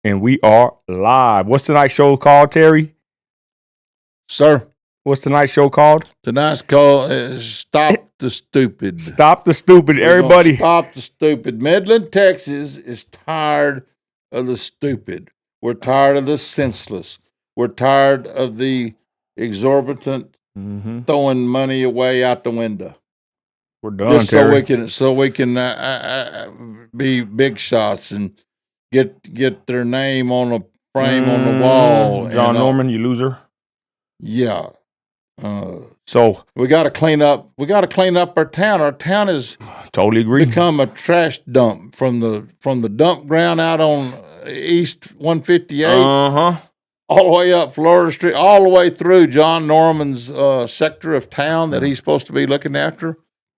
And we are live. What's tonight's show called, Terry? Sir, What's tonight's show called? tonight's call is Stop the Stupid. Stop the stupid, We're gonna everybody. Stop the stupid. Midland, Texas is tired of the stupid. We're tired of the senseless. We're tired of the exorbitant throwing money away out the window. We're done, Just so Terry. we can be big shots and get their name on a frame on the wall. John and, Norman, you loser. Yeah. So we got to clean up. We got to clean up our town. Our town has totally agree. become a trash dump from the dump ground out on East 158, all the way up Florida Street, all the way through John Norman's sector of town that he's supposed to be looking after.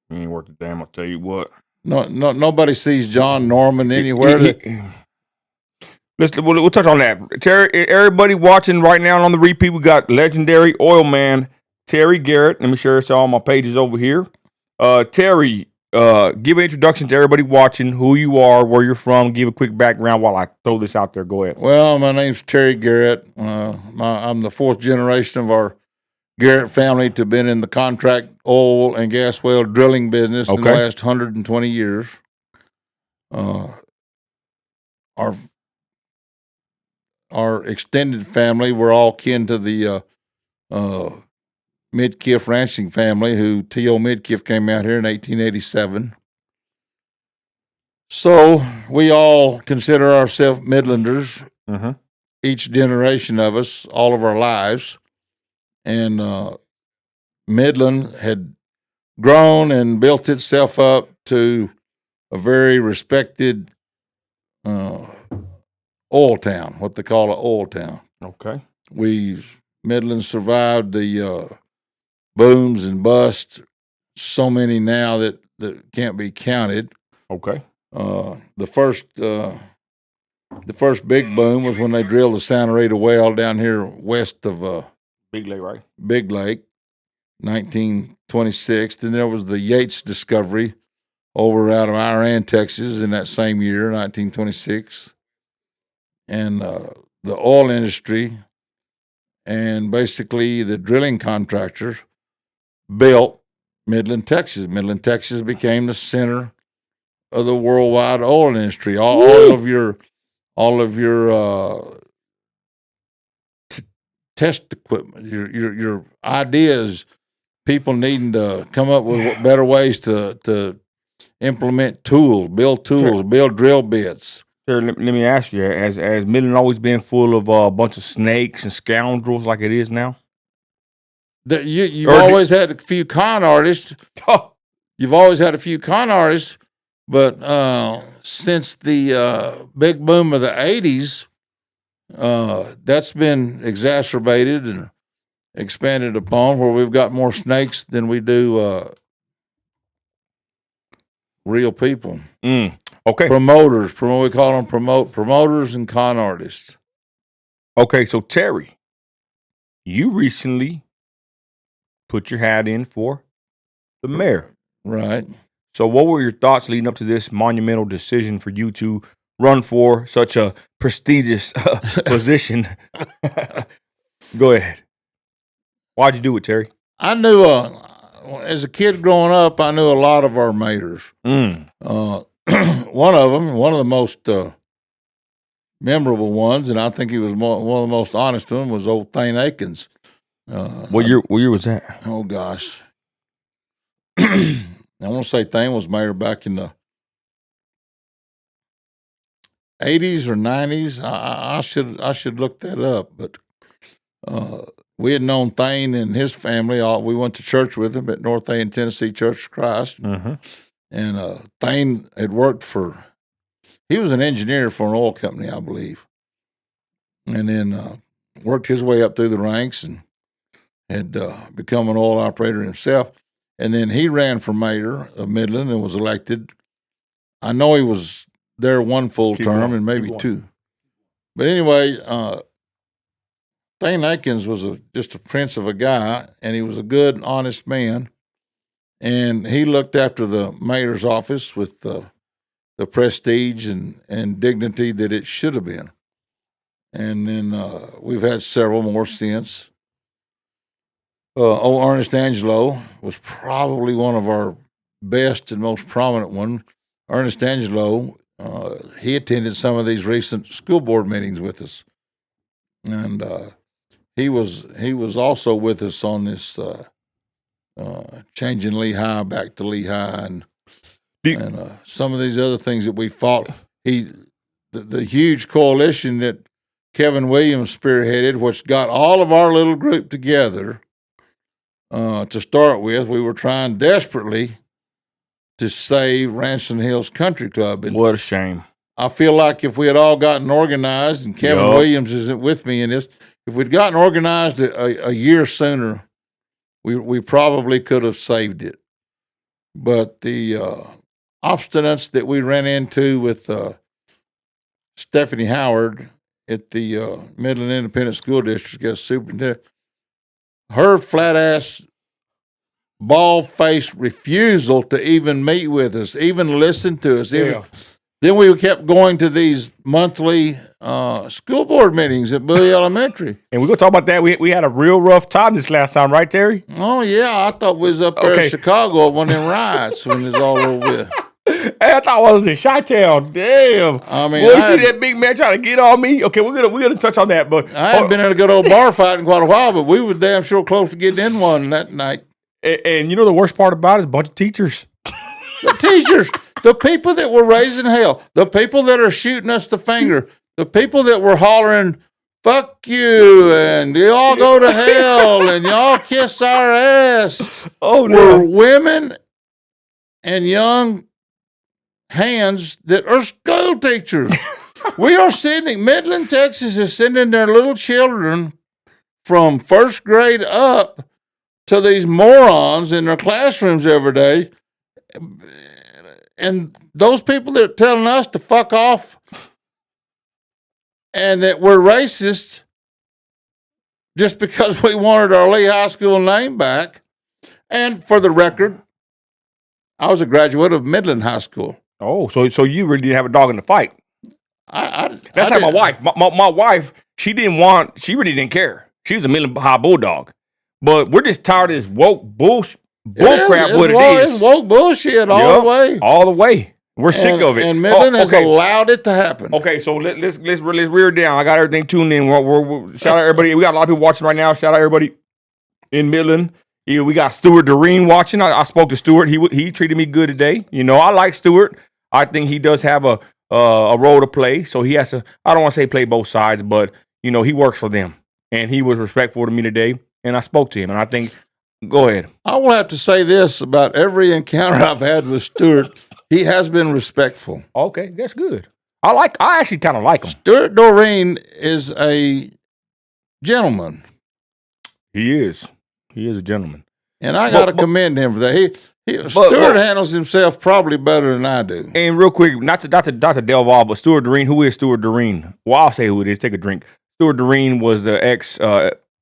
He ain't worth a damn. I'll tell you what. No, nobody sees John Norman anywhere. We'll touch on that. Terry, everybody watching right now on the repeat, we got legendary oil man Terry Garrett. Let me share this on my pages over here. Terry, give an introduction to everybody watching, who you are, where you're from. Give a quick background while I throw this out there. Go ahead. Well, my name's Terry Garrett. I'm the fourth generation of our Garrett family to been in the contract oil and gas well drilling business in the last 120 years. Our extended family, we're all kin to the Midkiff ranching family, who T.O. Midkiff came out here in 1887. So we all consider ourselves Midlanders, each generation of us, all of our lives. And Midland had grown and built itself up to a very respected oil town, what they call an oil town. Okay. Midland survived the booms and busts, so many now that can't be counted. Okay. The first big boom was when they drilled the Santa Rita well down here west of Big Lake, right? Big Lake, 1926. Then there was the Yates discovery over out of Iran, Texas, in that same year, 1926. And the oil industry and basically the drilling contractors built Midland, Texas. Midland, Texas became the center of the worldwide oil industry. All of your test equipment, your ideas, people needing to come up with better ways to implement tools, build drill bits. Sir, let me ask you: Has Midland always been full of a bunch of snakes and scoundrels like it is now? You've always had a few con artists. You've always had a few con artists, but since the big boom of the '80s, that's been exacerbated and expanded upon, where we've got more snakes than we do real people. Okay. Promoters. We call them promoters and con artists. Okay, so Terry, you recently put your hat in for the mayor. Right. So what were your thoughts leading up to this monumental decision for you to run for such a prestigious position? Go ahead. Why'd you do it, Terry? I knew, as a kid growing up, I knew a lot of our mayors. One of the most memorable ones, and I think he was one of the most honest ones, was old Thane Akins. What year was that? Oh, gosh. I want to say Thane was mayor back in the 80s or 90s. I should look that up, but we had known Thane and his family. We went to church with him at North Haven, Tennessee Church of Christ. And Thane had worked he was an engineer for an oil company, I believe. And then worked his way up through the ranks and had become an oil operator himself. And then he ran for mayor of Midland and was elected. I know he was there one full term and maybe two. But anyway, Thane Akins was just a prince of a guy, and he was a good, honest man. And he looked after the mayor's office with the prestige and dignity that it should have been. And then we've had several more since. Ernest Angelo was probably one of our best and most prominent one. Ernest Angelo, he attended some of these recent school board meetings with us, and he was also with us on this changing Lehigh back to Lehigh, and some of these other things that we fought. The huge coalition that Kevin Williams spearheaded, which got all of our little group together. To start with, we were trying desperately to save Ransom Hills Country Club. And what a shame. I feel like if we had all gotten organized, and Kevin Williams isn't with me in this, if we'd gotten organized a year sooner, we probably could have saved it. But the obstinance that we ran into with Stephanie Howard at the Midland Independent School District as superintendent, her flat-ass, bald-faced refusal to even meet with us, even listen to us. Then we kept going to these monthly school board meetings at Bowie Elementary. And we're going to talk about that. We had a real rough time this last time, right, Terry? Oh, yeah. I thought we was up there in Chicago at one of them riots when it was all over with. Hey, I thought I was in Chi-Town. Damn. I mean, boy, see that big man trying to get on me? Okay, we're gonna touch on that, but I hadn't been in a good old bar fight in quite a while, but we were damn sure close to getting in one that night. And you know the worst part about it is a bunch of teachers. The teachers, the people that were raising hell, the people that are shooting us the finger, the people that were hollering, "Fuck you," and y'all go to hell, and y'all kiss our ass. Oh no, were women and young hands that are school teachers. We are sending, Midland, Texas is sending their little children from first grade up to these morons in their classrooms every day. And those people that are telling us to fuck off and that we're racist just because we wanted our Lee High School name back. And for the record, I was a graduate of Midland High School. Oh, so you really didn't have a dog in the fight. That's like my wife. My wife, she really didn't care. She was a Midland High Bulldog. But we're just tired of this woke bull crap. It's woke bullshit all the way. All the way. We're sick of it. And Midland has allowed it to happen. Okay, so let's rear down. I got everything tuned in. We're shout out everybody. We got a lot of people watching right now. Shout out everybody in Midland. Yeah, we got Stuart Doreen watching. I spoke to Stuart. He treated me good today. You know, I like Stuart. I think he does have a role to play. So he has to, I don't want to say play both sides, but, you know, he works for them. And he was respectful to me today. And I spoke to him. And I think, go ahead. I will have to say this about every encounter I've had with Stuart. He has been respectful. Okay, that's good. I actually kind of like him. Stuart Doreen is a gentleman. He is. He is a gentleman. And I got to commend him for that. Stuart handles himself probably better than I do. And real quick, not to delve off, but Stuart Doreen, who is Stuart Doreen? Well, I'll say who it is. Take a drink. Stuart Doreen was the ex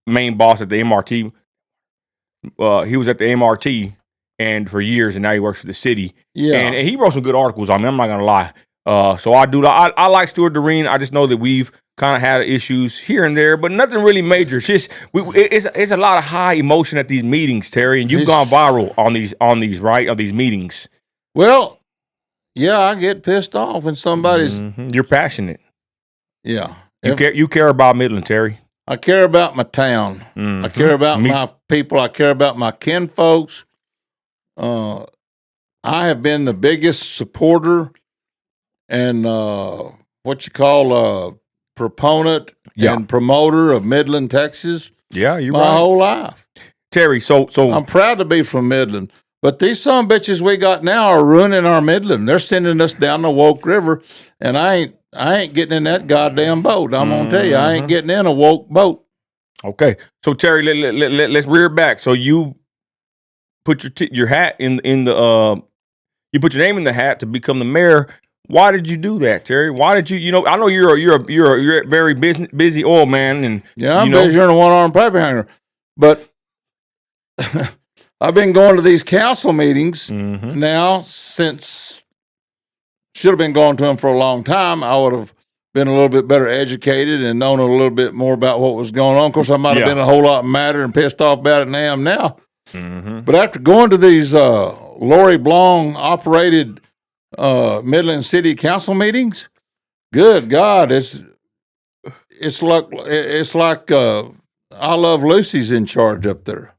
main boss at the MRT. He was at the MRT and for years, and now he works for the city. Yeah. And he wrote some good articles on me. I'm not going to lie. So I like Stuart Doreen. I just know that we've kind of had issues here and there, but nothing really major. It's just it's a lot of high emotion at these meetings, Terry, and you've gone viral on these right, on these meetings. Well, yeah, I get pissed off when somebody's. You're passionate. Yeah, you care about Midland, Terry. I care about my town. I care about my people. I care about my kinfolks. I have been the biggest supporter and proponent and promoter of Midland, Texas. Yeah, you're my whole life, Terry. So I'm proud to be from Midland. But these sumbitches we got now are ruining our Midland. They're sending us down the Woke River, and I ain't getting in that goddamn boat. I'm gonna tell you, I ain't getting in a woke boat. Okay, so Terry, let's rear back. So you put your hat in the you put your name in the hat to become the mayor. Why did you do that, Terry? Why did you? You know, I know you're a very busy oil man, and I'm busier than a one-armed paper hanger. But I've been going to these council meetings now since should have been going to them for a long time. I would have been a little bit better educated and known a little bit more about what was going on. Of course, I might have been a whole lot madder and pissed off about it than I am now. Mm-hmm. But after going to these Lori Blong operated Midland City Council meetings, good God, it's like I Love Lucy's in charge up there.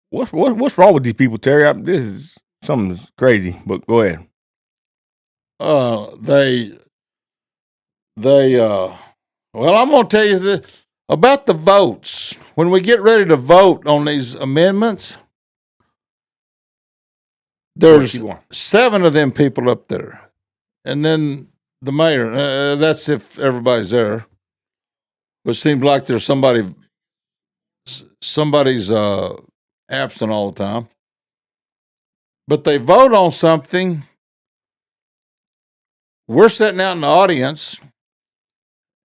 What's wrong with these people, Terry? This is something crazy. But go ahead. Well, I'm going to tell you about the votes. When we get ready to vote on these amendments, there's 7 of them people up there. And then the mayor, that's if everybody's there. But it seems like there's somebody's absent all the time. But they vote on something. We're sitting out in the audience,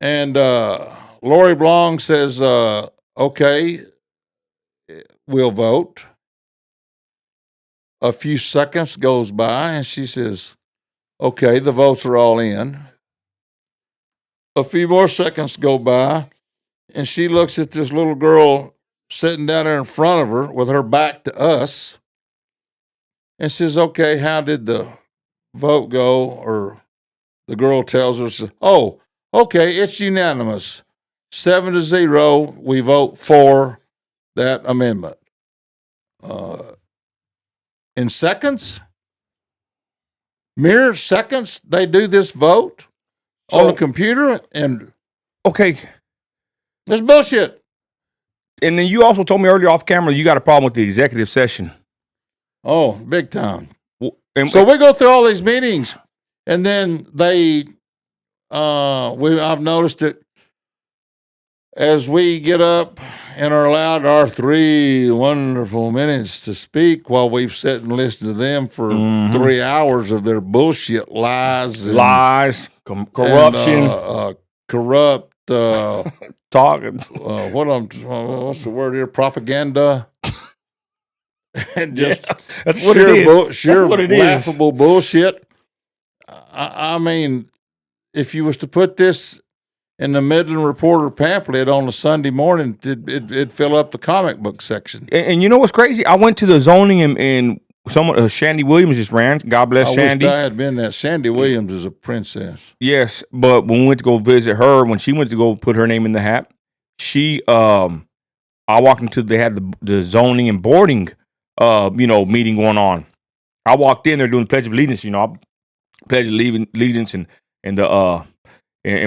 and Lori Blong says, okay, we'll vote. A few seconds goes by, and she says, okay, the votes are all in. A few more seconds go by, and she looks at this little girl sitting down there in front of her with her back to us and says, okay, how did the vote go? Or the girl tells her, oh, okay, it's unanimous. 7-0, we vote for that amendment. In seconds, mere seconds, they do this vote on the computer, and okay, it's bullshit. And then you also told me earlier off camera you got a problem with the executive session. Oh, big time. So we go through all these meetings, and then I've noticed it as we get up and are allowed our 3 wonderful minutes to speak while we've sat and listened to them for 3 hours of their bullshit lies, corruption, corrupt talking. What's the word here? Propaganda. And just that's what it is. Sheer laughable bullshit. I mean, if you was to put this in the Midland Reporter pamphlet on a Sunday morning, it'd fill up the comic book section. And you know what's crazy? I went to the zoning and someone, Shandy Williams just ran. God bless Shandy. I wish I had been that. Shandy Williams is a princess. Yes, but when we went to go visit her, when she went to go put her name in the hat, I walked into, they had the zoning and boarding meeting going on. I walked in, they're doing the Pledge of Allegiance, Pledge of Allegiance and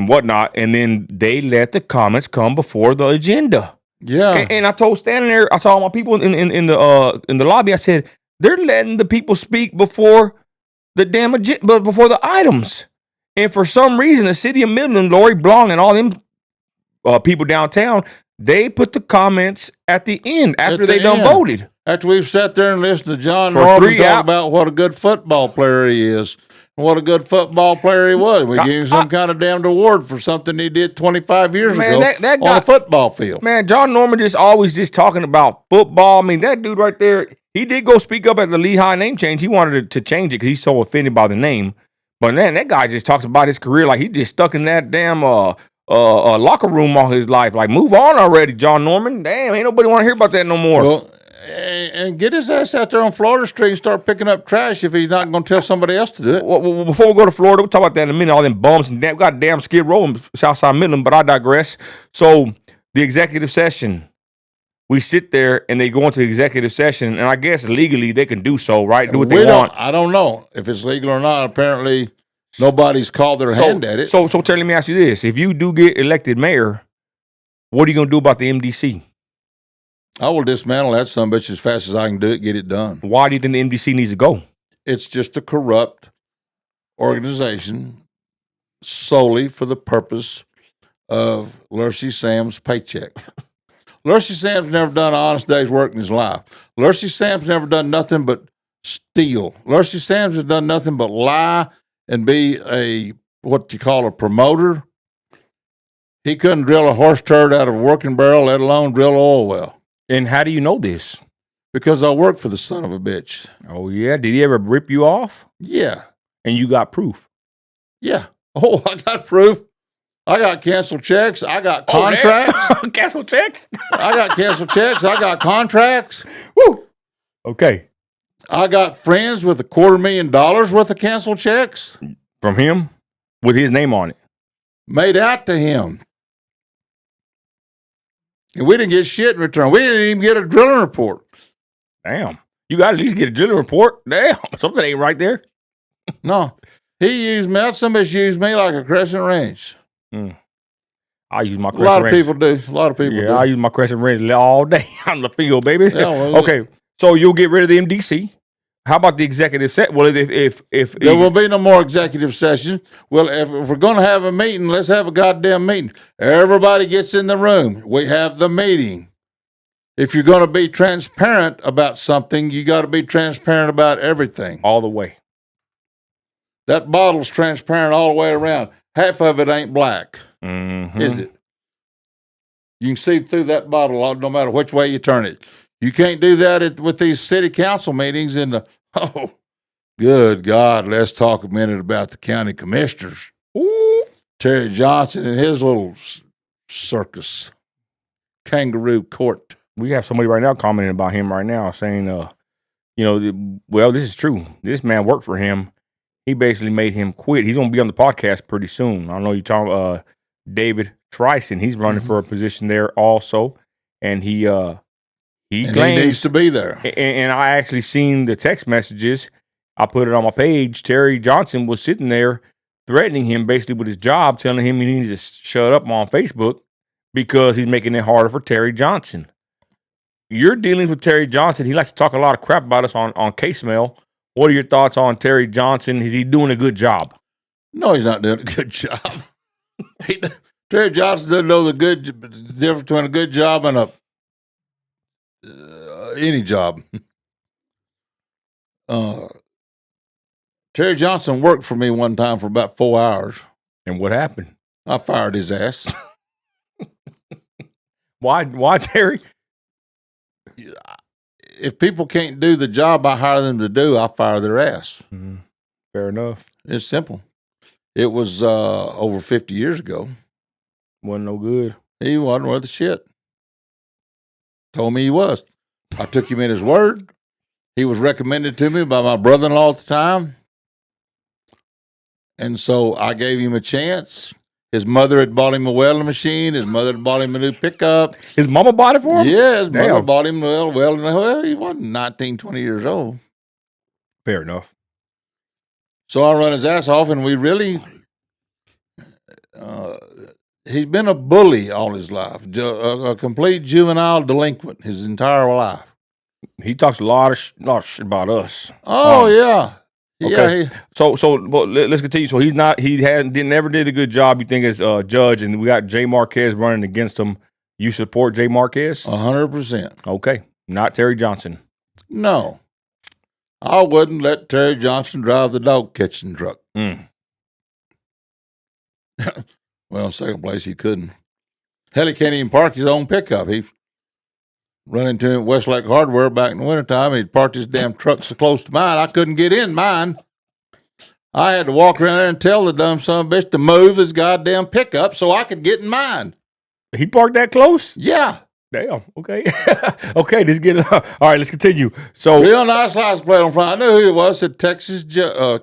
whatnot, and then they let the comments come before the agenda. Yeah. And I told standing there, I saw all my people in the lobby, I said, they're letting the people speak before the damn agenda, before the items. And for some reason, the city of Midland, Lori Blong and all them people downtown, they put the comments at the end after they done voted. After we've sat there and listened to John Norman talk about what a good football player he is, and what a good football player he was. We gave him some kind of damned award for something he did 25 years ago that guy, on a football field. Man, John Norman always talking about football. I mean, that dude right there, he did go speak up at the Lehigh name change. He wanted to change it because he's so offended by the name. But man, that guy just talks about his career like he just stuck in that damn locker room all his life. Like, move on already, John Norman. Damn, ain't nobody want to hear about that no more. Well, and get his ass out there on Florida Street and start picking up trash if he's not going to tell somebody else to do it. Well, before we go to Florida, we'll talk about that in a minute. All them bums and we got damn Skid Row in Southside Midland, but I digress. So the executive session, we sit there and they go into the executive session, and I guess legally they can do so, right? Do what they want. I don't know if it's legal or not. Apparently, nobody's called their hand at it. So Terry, let me ask you this: if you do get elected mayor, what are you going to do about the MDC? I will dismantle that sumbitch as fast as I can do it, get it done. Why do you think the MDC needs to go? It's just a corrupt organization solely for the purpose of Lurcy Sam's paycheck. Lurcy Sam's never done an honest day's work in his life. Lurcy Sam's never done nothing but steal. Lurcy Sam's has done nothing but lie and be what you call a promoter. He couldn't drill a horse turd out of a working barrel, let alone drill an oil well. And how do you know this? Because I work for the son of a bitch. Oh, yeah? Did he ever rip you off? Yeah. And you got proof? Yeah. Oh, I got proof. I got canceled checks. I got contracts. Cancel checks. I got canceled checks. I got contracts. Woo. Okay. I got friends with $250,000 worth of canceled checks From him with his name on it. made out to him. And we didn't get shit in return. We didn't even get a drilling report. Damn. You got to at least get a drilling report. Damn. Something ain't right there. No. He used me. Somebody's used me like a crescent wrench. I use my A crescent lot of wrench. people do. A lot of people do. I use my crescent wrench all day on the field, baby. Yeah, well, okay. So you'll get rid of the MDC. How about the executive set? Well, if there will be no more executive sessions. Well, if we're going to have a meeting, let's have a goddamn meeting. Everybody gets in the room. We have the meeting. If you're going to be transparent about something, you got to be transparent about everything. all the way. That bottle's transparent all the way around. Half of it ain't black, Mm-hmm. is it? You can see through that bottle no matter which way you turn it. You can't do that with these city council meetings oh, good God, let's talk a minute about the county commissioners. Ooh. Terry Johnson and his little circus, kangaroo court. We have somebody right now commenting about him right now saying, well, this is true. This man worked for him. He basically made him quit. He's going to be on the podcast pretty soon. I know you're talking David Trison. He's running for a position there also. And he claims he needs to be there. And I actually seen the text messages. I put it on my page. Terry Johnson was sitting there threatening him basically with his job, telling him he needs to shut up on Facebook because he's making it harder for Terry Johnson. You're dealing with Terry Johnson. He likes to talk a lot of crap about us on Case Mail. What are your thoughts on Terry Johnson? Is he doing a good job? No, he's not doing a good job. Terry Johnson doesn't know the difference between a good job and any job. Terry Johnson worked for me one time for about 4 hours. And what happened? I fired his ass. Why, Terry? If people can't do the job I hire them to do, I fire their ass. Mm-hmm. Fair enough. It's simple. It was over 50 years ago. Wasn't no good. He wasn't worth a shit. Told me he was. I took him in his word. He was recommended to me by my brother-in-law at the time. And so I gave him a chance. His mother had bought him a welding machine. His mother had bought him a new pickup. His mama bought it for him? Yeah, his mother bought him welding. Well, he wasn't 19, 20 years old. Fair enough. So I run his ass off, and we really, he's been a bully all his life, a complete juvenile delinquent his entire life. He talks a lot of shit about us. Oh, yeah. Okay. Yeah. Well, let's continue. So never did a good job. You think as a judge, and we got Jay Marquez running against him. You support Jay Marquez? 100%. Okay, not Terry Johnson. No, I wouldn't let Terry Johnson drive the dog catching truck. Well, second place he couldn't. Hell, he can't even park his own pickup. He run into him at Westlake Hardware back in the wintertime. He'd parked his damn truck so close to mine, I couldn't get in mine. I had to walk around there and tell the dumb son of a bitch to move his goddamn pickup so I could get in mine. He parked that close? Yeah. Damn. Okay. Okay, let's get it. All right, let's continue. So real nice license plate on front. I knew who it was. It said Texas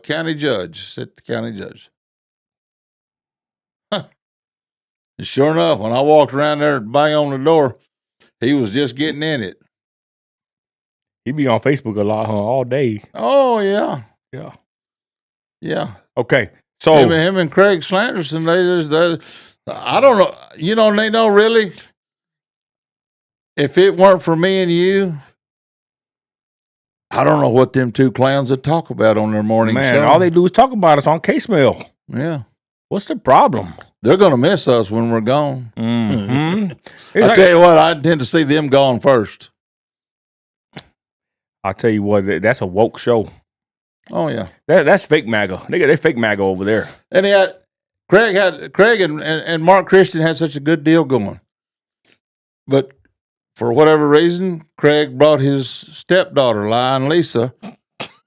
county judge. Said the county judge. Huh. And sure enough, when I walked around there and bang on the door, he was just getting in it. He be on Facebook a lot, all day. Oh, yeah. Yeah. Yeah. Okay. So him and Craig Slanderson, I don't know. You know, they know really, if it weren't for me and you, I don't know what them two clowns would talk about on their morning show. All they do is talk about us on Case Mail. Yeah. What's the problem? They're going to miss us when we're gone. Mm-hmm. I tell you what, I intend to see them gone first. I tell you what, that's a woke show. Oh yeah, that's fake MAGA. They fake MAGA over there. And Craig and Mark Christian had such a good deal going, but for whatever reason, Craig brought his stepdaughter, Lisa,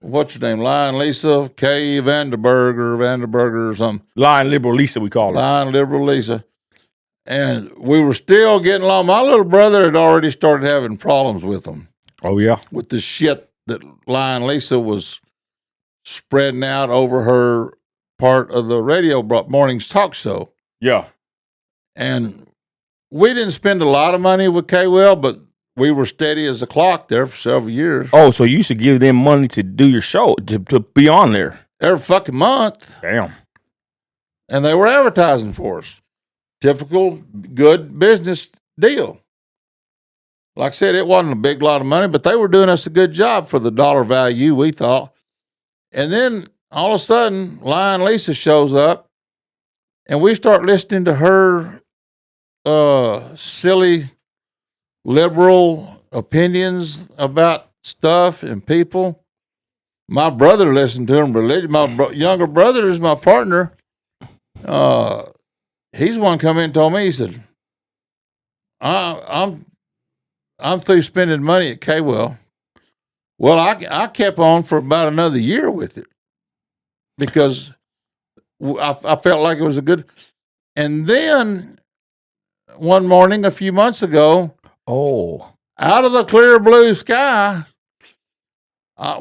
what's your name? Lion Lisa, Kay Vanderberger or something. Lion Liberal Lisa, we call her. Lion Liberal Lisa. And we were still getting along. My little brother had already started having problems with them. Oh, yeah. With the shit that Lion Lisa was spreading out over her part of the radio morning's talk show. Yeah. And we didn't spend a lot of money with K-Well, but we were steady as a clock there for several years. Oh, so you used to give them money to do your show, to be on there. Every fucking month. Damn. And they were advertising for us. Typical good business deal. Like I said, it wasn't a big lot of money, but they were doing us a good job for the dollar value, we thought. And then all of a sudden, Lion Lisa shows up, and we start listening to her silly liberal opinions about stuff and people. My brother listened to him religion. My younger brother is my partner. He's the one come in and told me, he said, I'm through spending money at K-Well. Well, I kept on for about another year with it because I felt like it was a good. And then one morning a few months ago, out of the clear blue sky,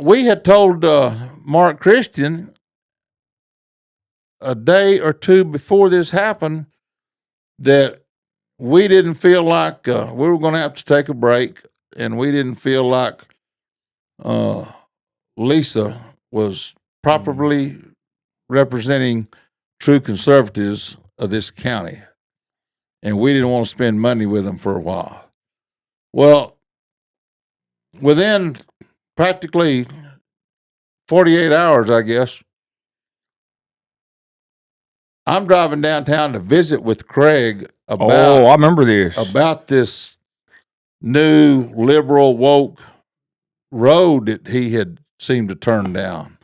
we had told Mark Christian a day or two before this happened that we didn't feel like we were going to have to take a break, and we didn't feel like Lisa was properly representing true conservatives of this county, and we didn't want to spend money with them for a while. Well, within practically 48 hours, I guess, I'm driving downtown to visit with Craig about. I remember this. About this new liberal woke road that he had seemed to turn down.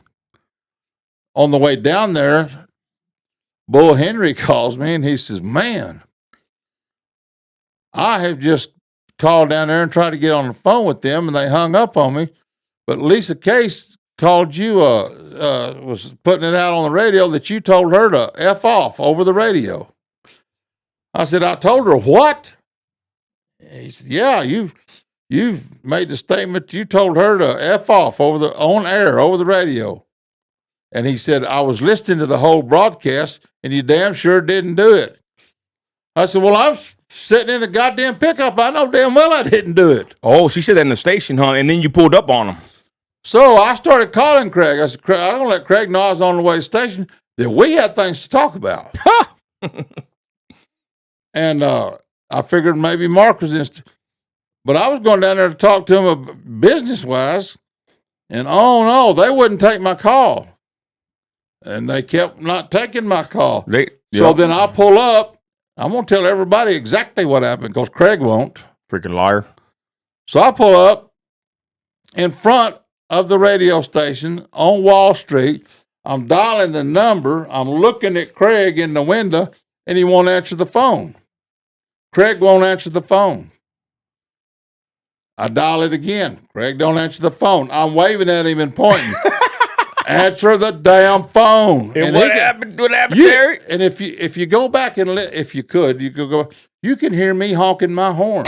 On the way down there, Bull Henry calls me and he says, "Man, I have just called down there and tried to get on the phone with them, and they hung up on me. But Lisa Case called you, was putting it out on the radio that you told her to F off over the radio." I said, "I told her what?" He said, "Yeah, you've made the statement you told her to F off on air, over the radio." And he said, "I was listening to the whole broadcast, and you damn sure didn't do it." I said, "Well, I'm sitting in a goddamn pickup. I know damn well I didn't do it." Oh, she said that in the station, huh? And then you pulled up on him. So I started calling Craig. I said, "Craig, I'm going to let Craig know I was on the way to the station, that we had things to talk about." And I figured maybe Mark was in. But I was going down there to talk to him business-wise, and oh no, they wouldn't take my call. And they kept not taking my call. So then I pull up. I'm going to tell everybody exactly what happened because Craig won't. Freaking liar. So I pull up in front of the radio station on Wall Street. I'm dialing the number. I'm looking at Craig in the window, and he won't answer the phone. Craig won't answer the phone. I dial it again. Craig don't answer the phone. I'm waving at him and pointing. Answer the damn phone. And what happened, Terry? And if you go back and if you could go. You can hear me honking my horn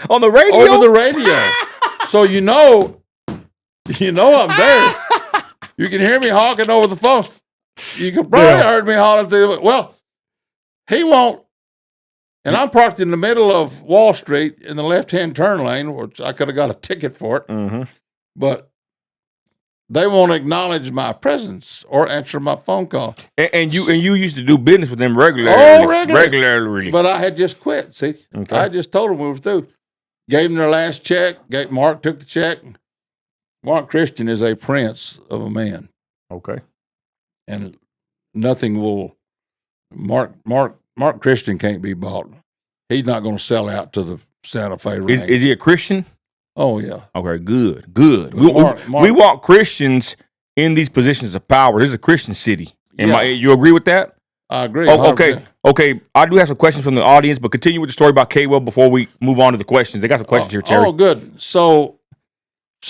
on the radio. Over the radio, so you know I'm there. You can hear me honking over the phone. You could probably heard me hollering through. Well, he won't. And I'm parked in the middle of Wall Street in the left-hand turn lane, which I could have got a ticket for it. Mm-hmm. But they won't acknowledge my presence or answer my phone call. And you used to do business with them regularly. Oh, regularly. But I had just quit. See, okay. I just told them we were through. Gave them their last check. Mark took the check. Mark Christian is a prince of a man. Okay. And nothing will. Mark Christian can't be bought. He's not going to sell out to the Santa Fe range. Is he a Christian? Oh, yeah. Okay, good. We want Christians in these positions of power. This is a Christian city. You agree with that? I agree. Oh, okay. I do have some questions from the audience, but continue with the story about K-Well before we move on to the questions. They got some questions here, Terry. Oh, good. So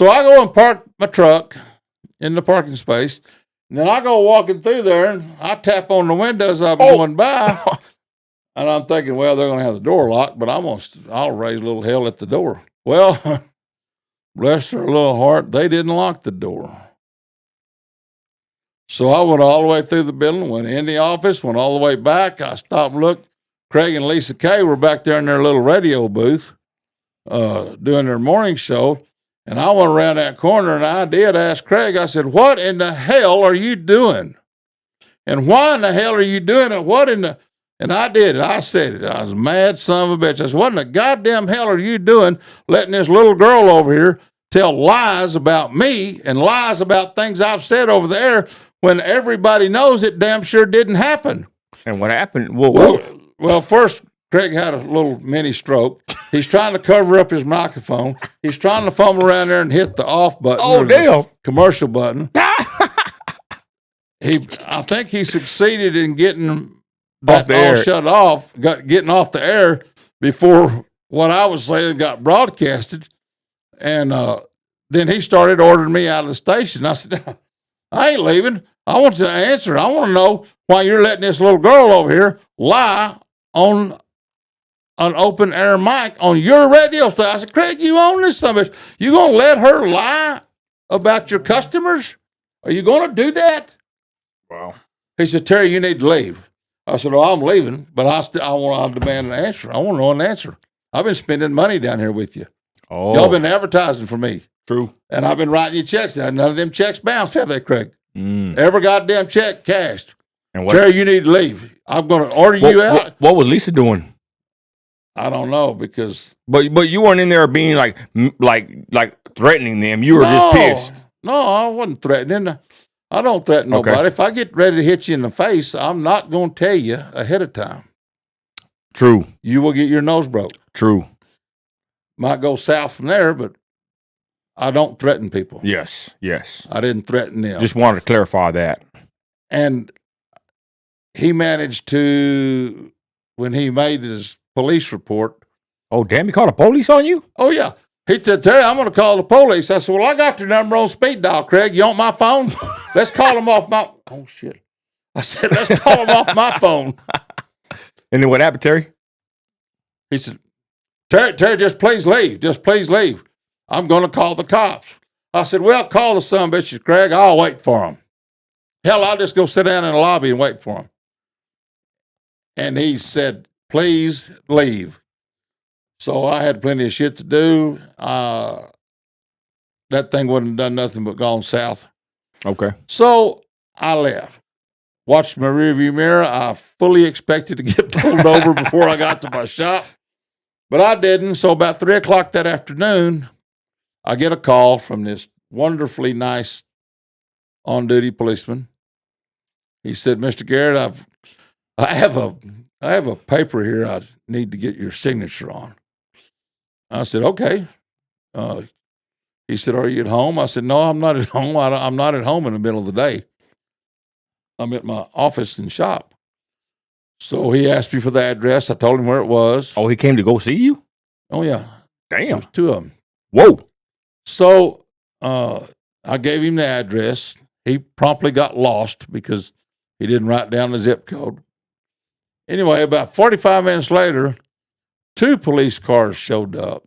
I go and park my truck in the parking space. And then I go walking through there, and I tap on the windows I'm going by, and I'm thinking, well, they're going to have the door locked, but I'll raise a little hell at the door. Well, bless their little heart, they didn't lock the door. So I went all the way through the building, went in the office, went all the way back. I stopped and looked. Craig and Lisa Kay were back there in their little radio booth doing their morning show. And I went around that corner, and I did ask Craig, I said, what in the hell are you doing? And why in the hell are you doing it? And I did it. I said it. I was mad son of a bitch. I said, what in the goddamn hell are you doing letting this little girl over here tell lies about me and lies about things I've said over there when everybody knows it damn sure didn't happen? And what happened? Well, first, Craig had a little mini stroke. He's trying to cover up his microphone. He's trying to fumble around there and hit the off button. Oh, damn. Commercial button. I think he succeeded in getting that all shut off, getting off the air before what I was saying got broadcasted. And then he started ordering me out of the station. I said, I ain't leaving. I want you to answer. I want to know why you're letting this little girl over here lie on an open air mic on your radio station. I said, Craig, you own this son of a bitch. You going to let her lie about your customers? Are you going to do that? Wow. He said, Terry, you need to leave. I said, well, I'm leaving, but I demand an answer. I want to know an answer. I've been spending money down here with you. Oh. Y'all been advertising for me. True. And I've been writing you checks. None of them checks bounced, have they, Craig? Every goddamn check cashed. And Terry, you need to leave. I'm going to order you out. What was Lisa doing? I don't know because. But you weren't in there being like threatening them. You were just pissed. No, I wasn't threatening. I don't threaten nobody. If I get ready to hit you in the face, I'm not going to tell you ahead of time. True. You will get your nose broke. True. Might go south from there, but I don't threaten people. Yes. I didn't threaten them. Just wanted to clarify that. And he managed to, when he made his police report. Oh, damn, he called the police on you? Oh, yeah. He said, Terry, I'm going to call the police. I said, well, I got your number on speed dial, Craig. You want my phone? Let's call him off my... Oh, shit. I said, let's call him off my phone. And then what happened, Terry? He said, Terry, just please leave. Just please leave. I'm going to call the cops. I said, well, call the son of a bitches, Craig. I'll wait for him. Hell, I'll just go sit down in the lobby and wait for him. And he said, please leave. So I had plenty of shit to do. That thing wouldn't have done nothing but gone south. Okay. So I left. Watched my rearview mirror. I fully expected to get pulled over before I got to my shop, but I didn't. So about 3 o'clock that afternoon, I get a call from this wonderfully nice on-duty policeman. He said, Mr. Garrett, I have a paper here I need to get your signature on. I said, okay. He said, are you at home? I said, no, I'm not at home. I'm not at home in the middle of the day. I'm at my office and shop. So he asked me for the address. I told him where it was. Oh, he came to go see you? Oh, yeah. Damn. There's 2 of them. Whoa. So I gave him the address. He promptly got lost because he didn't write down the zip code. Anyway, about 45 minutes later, 2 police cars showed up.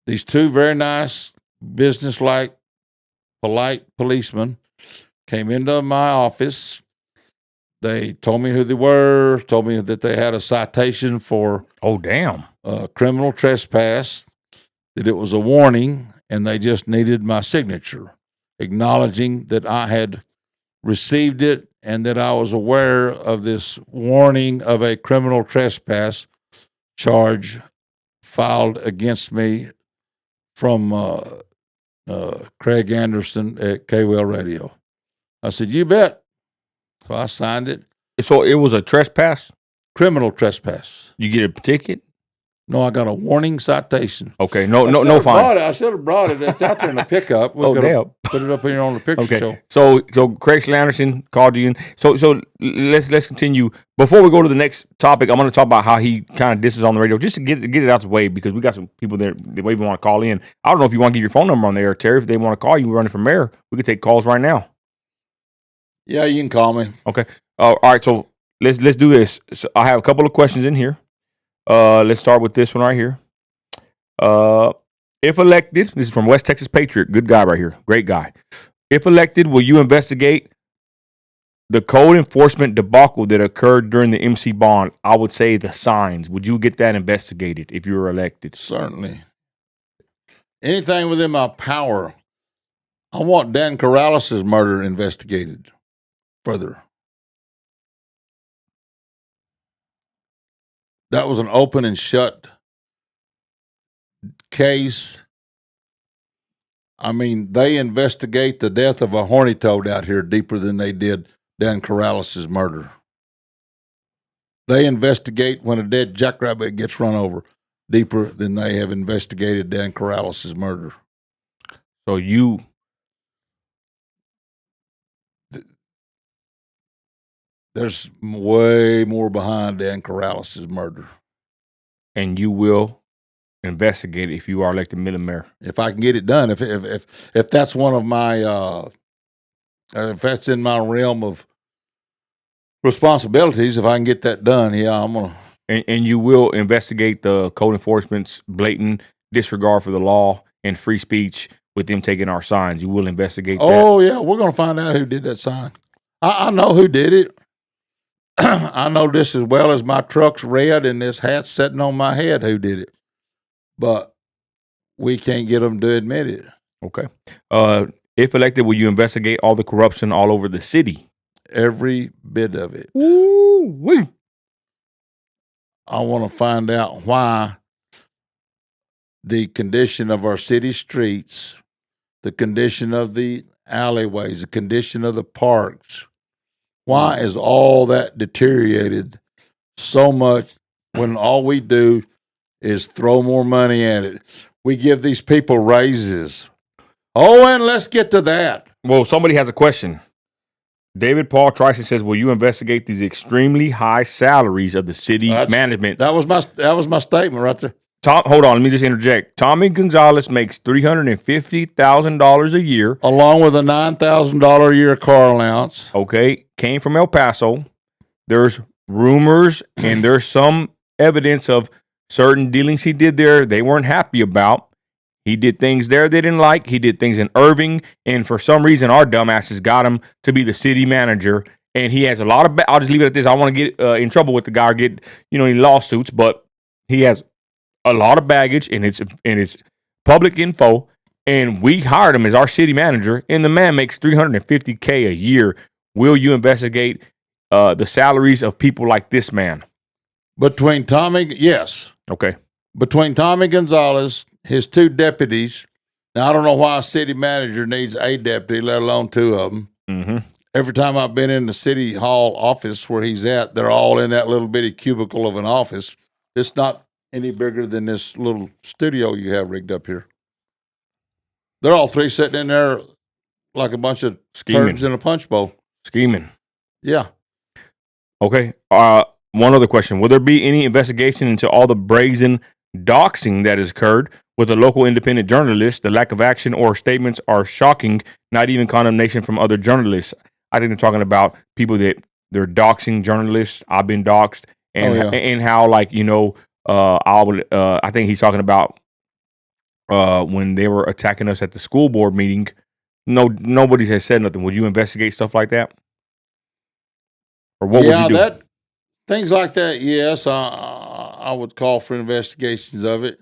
These 2 very nice, businesslike, polite policemen came into my office. They told me who they were, told me that they had a citation for criminal trespass, that it was a warning, and they just needed my signature, acknowledging that I had received it and that I was aware of this warning of a criminal trespass charge filed against me from Craig Anderson at KWEL Radio. I said, you bet. So I signed it. So it was a trespass? Criminal trespass. You get a ticket? No, I got a warning citation. Okay, no fine. I should have brought it. It's out there in the pickup. We could have put it up here on the picture show. So Craig Slanderson called you in. So let's continue. Before we go to the next topic, I'm going to talk about how he kind of disses on the radio, just to get it out of the way, because we got some people there that maybe want to call in. I don't know if you want to give your phone number on the air, Terry. If they want to call you, we're running for mayor. We could take calls right now. Yeah, you can call me. Okay. All right. So let's do this. So I have a couple of questions in here. Let's start with this one right here. If elected, this is from West Texas Patriot. Good guy right here. Great guy. If elected, will you investigate the code enforcement debacle that occurred during the MC bond? I would say the signs. Would you get that investigated if you were elected? Certainly. Anything within my power. I want Dan Corrales' murder investigated further. That was an open and shut case. I mean, they investigate the death of a horny toad out here deeper than they did Dan Corrales' murder. They investigate when a dead jackrabbit gets run over deeper than they have investigated Dan Corrales' murder. So there's way more behind Dan Corrales' murder. And you will investigate it if you are elected mayor. If I can get it done, if that's one of my, if that's in my realm of responsibilities, if I can get that done, yeah, I'm gonna. And you will investigate the code enforcement's blatant disregard for the law and free speech with them taking our signs. You will investigate that. Oh yeah, we're gonna find out who did that sign. I know who did it. I know this as well as my truck's red and this hat's sitting on my head who did it. But we can't get them to admit it. Okay. If elected, will you investigate all the corruption all over the city? Every bit of it. Woo-wee. I want to find out why the condition of our city streets, the condition of the alleyways, the condition of the parks, why is all that deteriorated so much when all we do is throw more money at it? We give these people raises. Oh, and let's get to that. Well, somebody has a question. David Paul Trice says, will you investigate these extremely high salaries of the city management? That was my statement right there. Hold on, let me just interject. Tommy Gonzalez makes $350,000 a year. Along with a $9,000 a year car allowance. Okay, came from El Paso. There's rumors and there's some evidence of certain dealings he did there they weren't happy about. He did things there they didn't like. He did things in Irving. And for some reason, our dumbasses got him to be the city manager. And he has a lot of, I'll just leave it at this. I want to get in trouble with the guy or get, any lawsuits, but he has a lot of baggage and it's public info. And we hired him as our city manager and the man makes $350K a year. Will you investigate the salaries of people like this man? Yes. Okay. Between Tommy Gonzalez, his two deputies. Now, I don't know why a city manager needs a deputy, let alone two of them. Mm-hmm. Every time I've been in the city hall office where he's at, they're all in that little bitty cubicle of an office. It's not any bigger than this little studio you have rigged up here. They're all three sitting in there like a bunch of turds in a punch bowl. Scheming. Yeah. Okay. One other question. Will there be any investigation into all the brazen doxing that has occurred with a local independent journalist? The lack of action or statements are shocking, not even condemnation from other journalists. I think they're talking about people that they're doxing journalists. I've been doxed. And how, like, I think he's talking about when they were attacking us at the school board meeting. Nobody has said nothing. Would you investigate stuff like that? Or what would you do? Things like that, yes. I would call for investigations of it.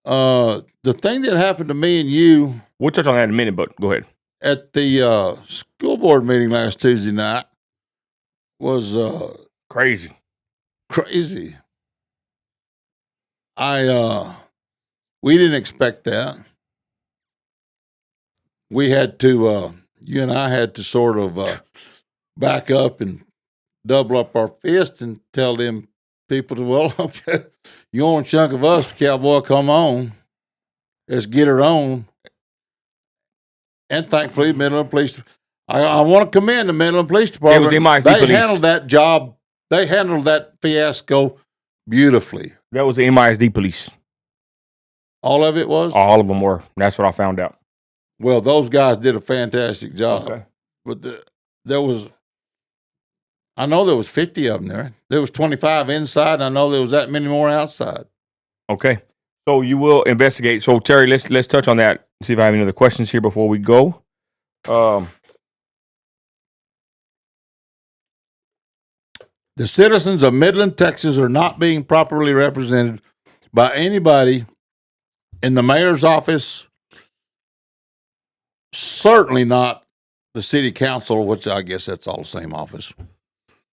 The thing that happened to me and you... We'll touch on that in a minute, but go ahead. At the school board meeting last Tuesday night was... Crazy. We didn't expect that. We had to... you and I had to sort of back up and double up our fist and tell them people to, well, okay, you want a chunk of us, cowboy, come on. Let's get her on. And thankfully, Midland Police, I want to commend the Midland Police Department. It was they MISD police. handled that job. They handled that fiasco beautifully. That was the MISD police. All of it was? All of them were. That's what I found out. Well, those guys did a fantastic job. Okay. But there was, I know there was 50 of them there. There was 25 inside. And I know there was that many more outside. Okay. So you will investigate. So Terry, let's touch on that. See if I have any other questions here before we go. The citizens of Midland, Texas are not being properly represented by anybody in the mayor's office, certainly not the city council, which I guess that's all the same office.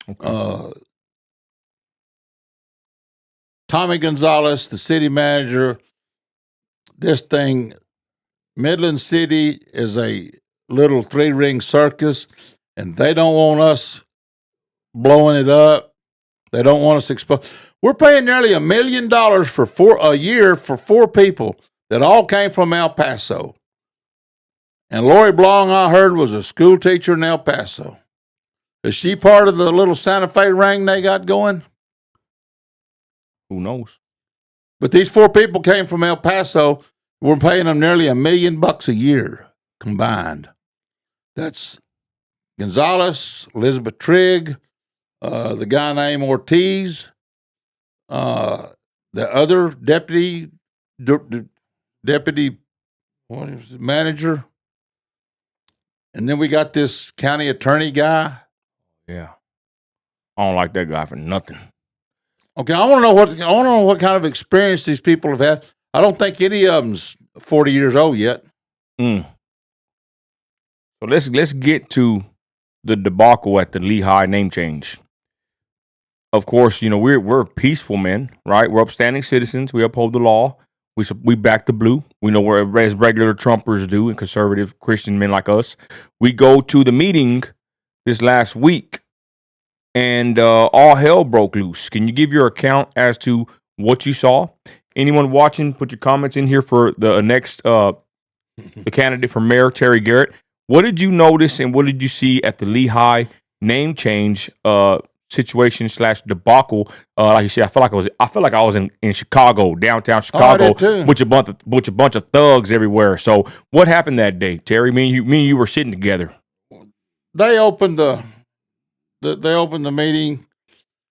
Okay. Tommy Gonzalez, the city manager, this thing, Midland City is a little 3-ring circus, and they don't want us blowing it up. They don't want us exposed. We're paying nearly $1 million for a year for 4 people that all came from El Paso. And Lori Blong, I heard, was a school teacher in El Paso. Is she part of the little Santa Fe ring they got going? Who knows? But these 4 people came from El Paso. We're paying them nearly $1 million a year combined. That's Gonzalez, Elizabeth Trigg, the guy named Ortiz, the other deputy, what is it, manager, and then we got this county attorney guy. Yeah, I don't like that guy for nothing. Okay, I want to know what kind of experience these people have had. I don't think any of them's 40 years old yet. So let's get to the debacle at the Lehigh name change. Of course, you know, we're peaceful men, right? We're upstanding citizens. We uphold the law. We back the blue. We know we're as regular Trumpers do and conservative Christian men like us. We go to the meeting this last week, and all hell broke loose. Can you give your account as to what you saw? Anyone watching, put your comments in here for the next the candidate for mayor, Terry Garrett. What did you notice and what did you see at the Lehigh name change situation / debacle? Like you said, I feel like I was in Chicago, downtown Chicago, with a bunch of thugs everywhere. So what happened that day, Terry? Me and you were sitting together. They opened the meeting,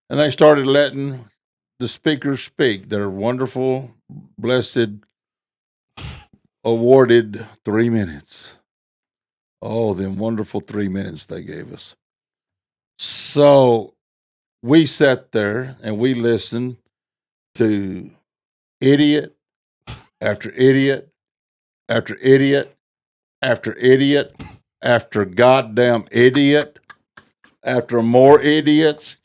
and they started letting the speakers speak. Their wonderful, blessed, awarded 3 minutes. Oh, them wonderful 3 minutes they gave us. So we sat there and we listened to idiot after idiot after idiot after idiot after goddamn idiot after more idiots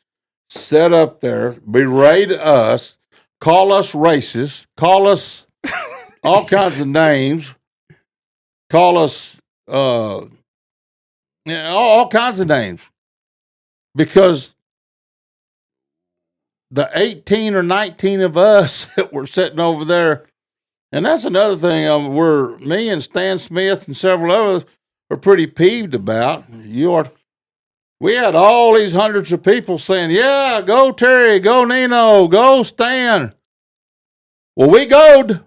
set up there, berate us, call us racist, call us all kinds of names, call us all kinds of names, because the 18 or 19 of us that were sitting over there, and that's another thing me and Stan Smith and several others are pretty peeved about. We had all these hundreds of people saying, yeah, go Terry, go Nino, go Stan. Well, we goed.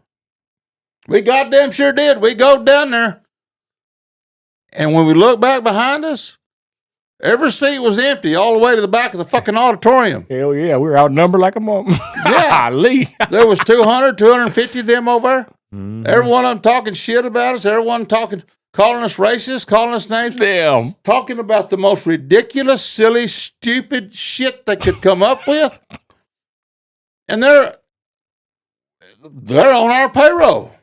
We goddamn sure did. We goed down there. And when we look back behind us, every seat was empty all the way to the back of the fucking auditorium. Hell yeah, we were outnumbered like a mom. Yeah. There was 200, 250 of them over there. Mm-hmm. Every one of them talking shit about us. Everyone calling us racist, calling us names. Damn. Talking about the most ridiculous, silly, stupid shit they could come up with. And they're on our payroll.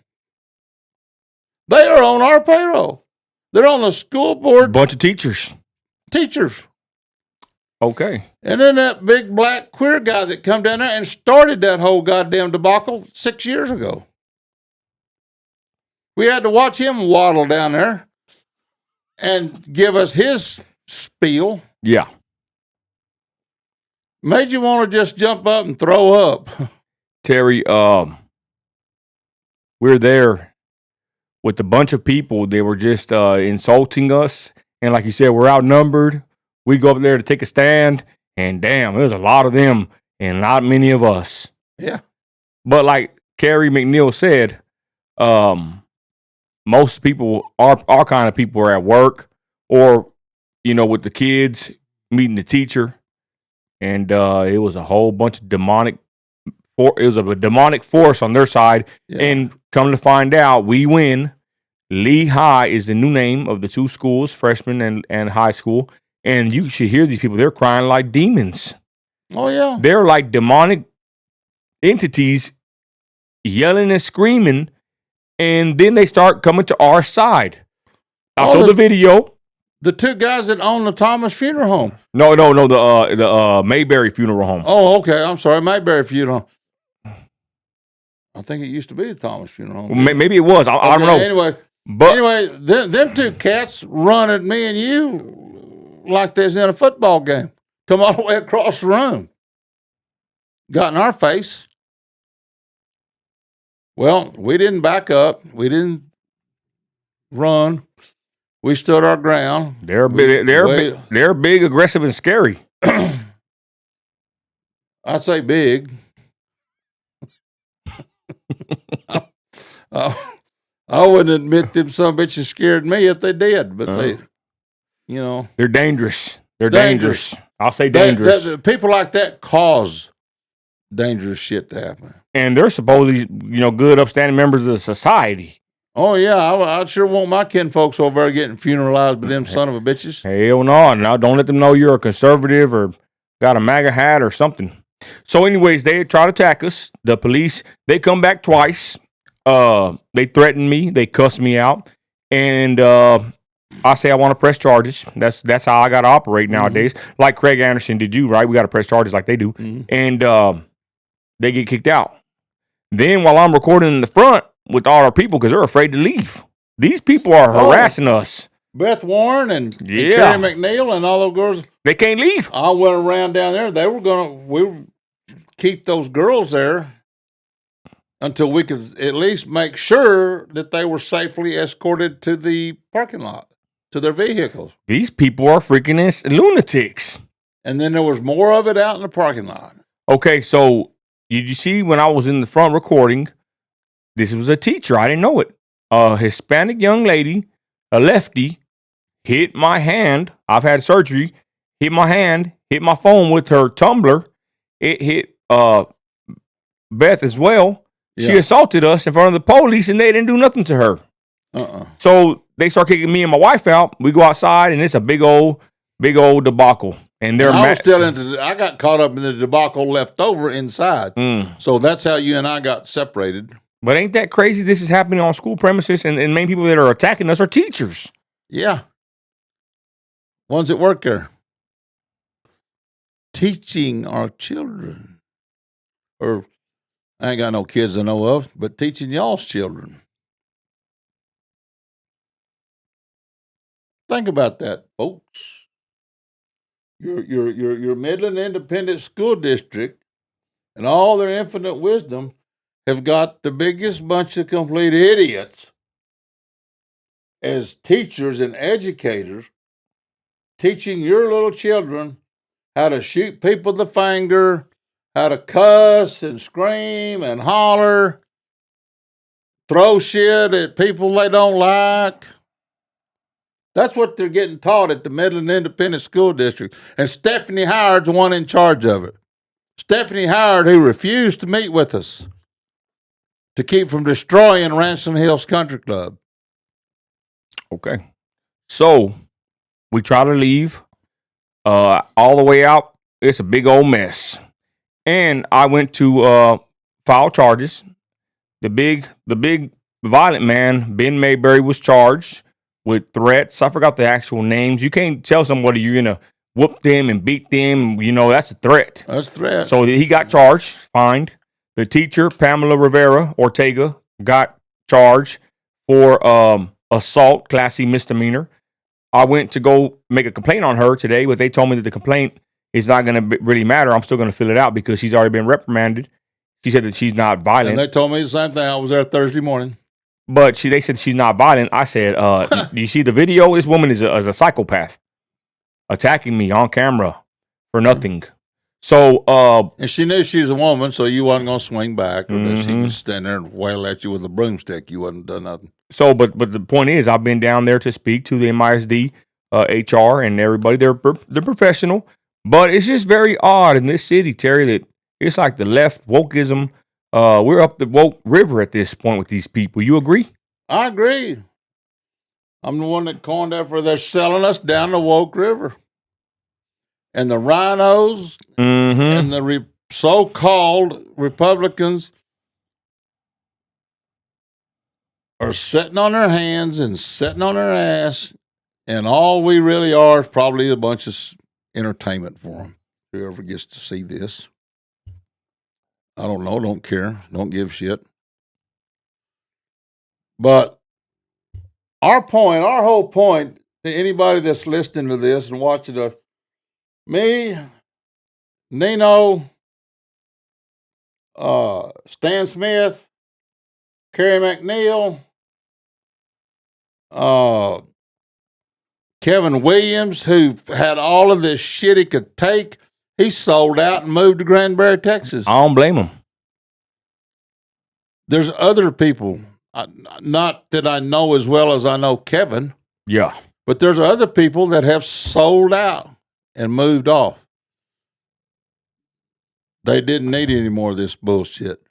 They are on our payroll. They're on the school board. Bunch of teachers. Okay. And then that big black queer guy that come down there and started that whole goddamn debacle 6 years ago. We had to watch him waddle down there and give us his spiel. Yeah. made you want to just jump up and throw up? Terry, we're there with a bunch of people. They were just insulting us. And like you said, we're outnumbered. We go up there to take a stand, and damn, there's a lot of them and not many of us. Yeah. But like Carrie McNeil said, most people, our kind of people, are at work or, with the kids, meeting the teacher. And it was a whole bunch of demonic. It was a demonic force on their side. Yeah. And come to find out, we win. Lehigh is the new name of the two schools, freshman and high school. And you should hear these people. They're crying like demons. Oh, yeah. They're like demonic entities yelling and screaming. And then they start coming to our side. I saw the video. The two guys that own the Thomas Funeral Home. No, the Mayberry Funeral Home. Oh, okay. I'm sorry, Mayberry Funeral Home. I think it used to be the Thomas Funeral Home. Well, maybe it was. I don't know. Anyway, them two cats run at me and you like they was in a football game. Come all the way across the room. Got in our face. Well, we didn't back up. We didn't run. We stood our ground. They're big, aggressive, and scary. I'd say big. I wouldn't admit them some bitches scared me if they did, but they, they're dangerous. They're dangerous. I'll say dangerous. People like that cause dangerous shit to happen. And they're supposedly, good, upstanding members of society. Oh, yeah. I sure want my kinfolks over there getting funeralized by them son of a bitches. Hell no. Now, don't let them know you're a conservative or got a MAGA hat or something. So, anyways, they try to attack us. The police, they come back twice. They threaten me. They cuss me out. And I say I want to press charges. That's how I got to operate nowadays. Like Craig Anderson did you, right? We got to press charges like they do. Mm-hmm. And they get kicked out. Then while I'm recording in the front with all our people because they're afraid to leave. These people are harassing us. Beth Warren and Carrie McNeil and all those girls. They can't leave. I went around down there. We would keep those girls there until we could at least make sure that they were safely escorted to the parking lot, to their vehicles. These people are freaking lunatics. And then there was more of it out in the parking lot. Okay, so did you see when I was in the front recording, this was a teacher. I didn't know it. A Hispanic young lady, a lefty, hit my hand. I've had surgery. Hit my hand, hit my phone with her tumbler. It hit Beth as well. Yeah. She assaulted us in front of the police, and they didn't do nothing to her. So they start kicking me and my wife out. We go outside, and it's a big old debacle. And they're I got caught up in the debacle left over inside. So that's how you and I got separated. But ain't that crazy? This is happening on school premises, and the main people that are attacking us are teachers. Yeah. Ones that work there. Teaching our children. Or, I ain't got no kids I know of, but teaching y'all's children. Think about that, folks. Your Midland Independent School District and all their infinite wisdom have got the biggest bunch of complete idiots as teachers and educators teaching your little children how to shoot people with the finger, how to cuss and scream and holler, throw shit at people they don't like. That's what they're getting taught at the Midland Independent School District. And Stephanie Howard's the one in charge of it. Stephanie Howard, who refused to meet with us to keep from destroying Ransom Hills Country Club. Okay. So, we try to leave. All the way out, it's a big old mess. And I went to file charges. The big violent man, Ben Mayberry, was charged with threats. I forgot the actual names. You can't tell somebody you're going to whoop them and beat them. That's a threat. That's a threat. So he got charged, fined. The teacher, Pamela Rivera Ortega, got charged for assault, Class C misdemeanor. I went to go make a complaint on her today, but they told me that the complaint it's not going to really matter. I'm still going to fill it out because she's already been reprimanded. She said that she's not violent. And they told me the same thing. I was there Thursday morning. But they said she's not violent. I said, do you see the video? This woman is a psychopath attacking me on camera for nothing. So, and she knew she's a woman, so you wasn't going to swing back, or that she could stand there and wail at you with a broomstick. You wasn't done nothing. So, but the point is, I've been down there to speak to the MISD, HR, and everybody. They're professional, but it's just very odd in this city, Terry, that it's like the left wokeism. We're up the woke river at this point with these people. You agree? I agree. I'm the one that coined that for they're selling us down the woke river. And the rhinos and the so-called Republicans are sitting on their hands and sitting on their ass, and all we really are is probably a bunch of entertainment for them. Whoever gets to see this. I don't know, don't care, don't give shit. But our whole point to anybody that's listening to this and watching it, me, Nino, Stan Smith, Kerry McNeil, Kevin Williams, who had all of this shit he could take, he sold out and moved to Granbury, Texas. I don't blame him. There's other people, not that I know as well as I know Kevin. Yeah. But there's other people that have sold out and moved off. They didn't need any more of this bullshit.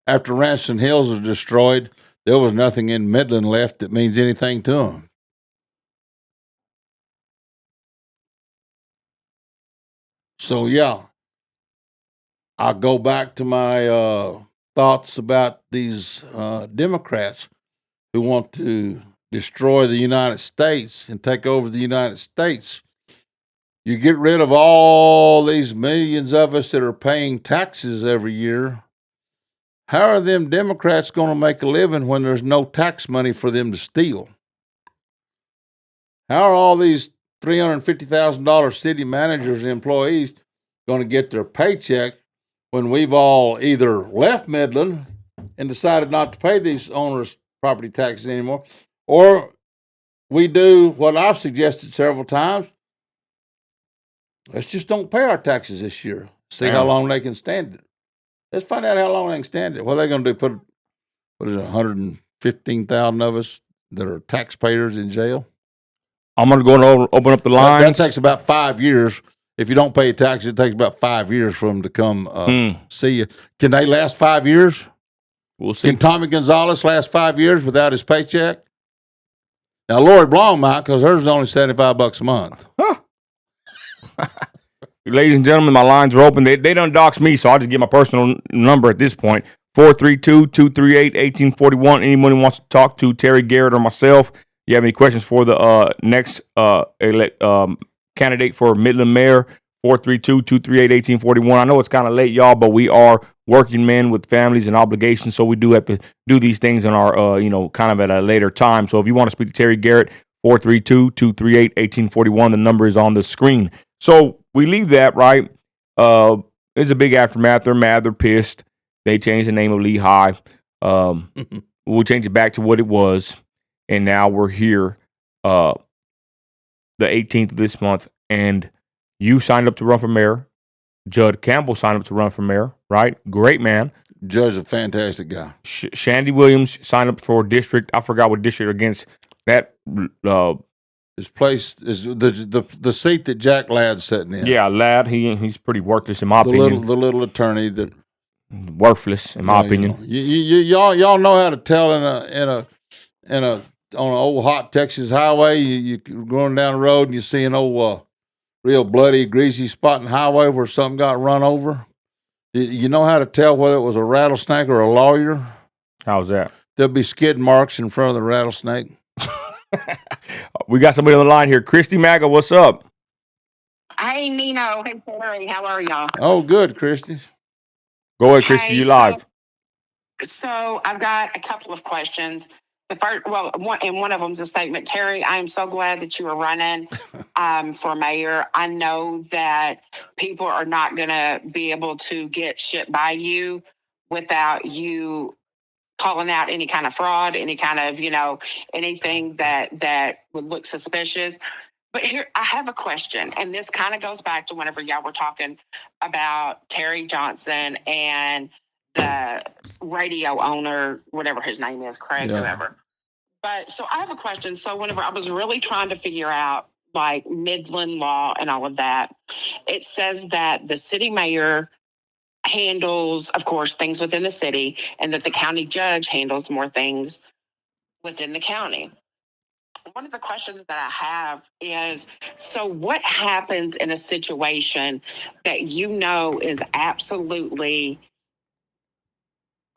After Ransom Hills was destroyed, there was nothing in Midland left that means anything to them. So, yeah, I'll go back to my thoughts about these Democrats who want to destroy the United States and take over the United States. You get rid of all these millions of us that are paying taxes every year. How are them Democrats going to make a living when there's no tax money for them to steal? How are all these $350,000 city managers and employees going to get their paycheck when we've all either left Midland and decided not to pay these onerous property taxes anymore, or we do what I've suggested several times? Let's just don't pay our taxes this year. See how long they can stand it. Let's find out how long they can stand it. What are they going to do? Put 115,000 of us that are taxpayers in jail? I'm going to go and open up the lines. That takes about 5 years. If you don't pay taxes, it takes about 5 years for them to come see you. Can they last 5 years? We'll see. Can Tommy Gonzalez last 5 years without his paycheck? Now, Lori Blom might, because hers is only $75 a month. Huh. Ladies and gentlemen, my lines are open. They done dox me, so I'll just give my personal number at this point. 432-238-1841. Anyone who wants to talk to Terry, Garrett, or myself, you have any questions for the next candidate for Midland Mayor, 432-238-1841. I know it's kind of late, y'all, but we are working men with families and obligations, so we do have to do these things in our, kind of at a later time. So if you want to speak to Terry Garrett, 432-238-1841. The number is on the screen. So we leave that, right? There's a big aftermath. They're mad. They're pissed. They changed the name of Lehigh. We'll change it back to what it was. And now we're here the 18th of this month. And you signed up to run for mayor. Judd Campbell signed up to run for mayor, right? Great man. Judge, a fantastic guy. Shandy Williams signed up for district. I forgot what district against that. His place is the seat that Jack Ladd's sitting in. Yeah, Ladd. He's pretty worthless in my opinion. The little attorney that worthless in my opinion. Y'all know how to tell on an old hot Texas highway. You're going down the road and you see an old real bloody, greasy spot in the highway where something got run over. You know how to tell whether it was a rattlesnake or a lawyer? How's that? There'll be skid marks in front of the rattlesnake. We got somebody on the line here. Christy Maga, what's up? Hey, Nino. Hey, Terry. How are y'all? Oh, good, Christy. Go ahead, Christy. You live. So I've got a couple of questions. The first, well, one of them's a statement. Terry, I am so glad that you are running for mayor. I know that people are not going to be able to get shit by you without you calling out any kind of fraud, any kind of, anything that would look suspicious. But here, I have a question, and this kind of goes back to whenever y'all were talking about Terry Johnson and the radio owner, whatever his name is, Craig, whoever. But so I have a question. So whenever I was really trying to figure out like Midland law and all of that, it says that the city mayor handles, of course, things within the city, and that the county judge handles more things within the county. One of the questions that I have is, so what happens in a situation that is absolutely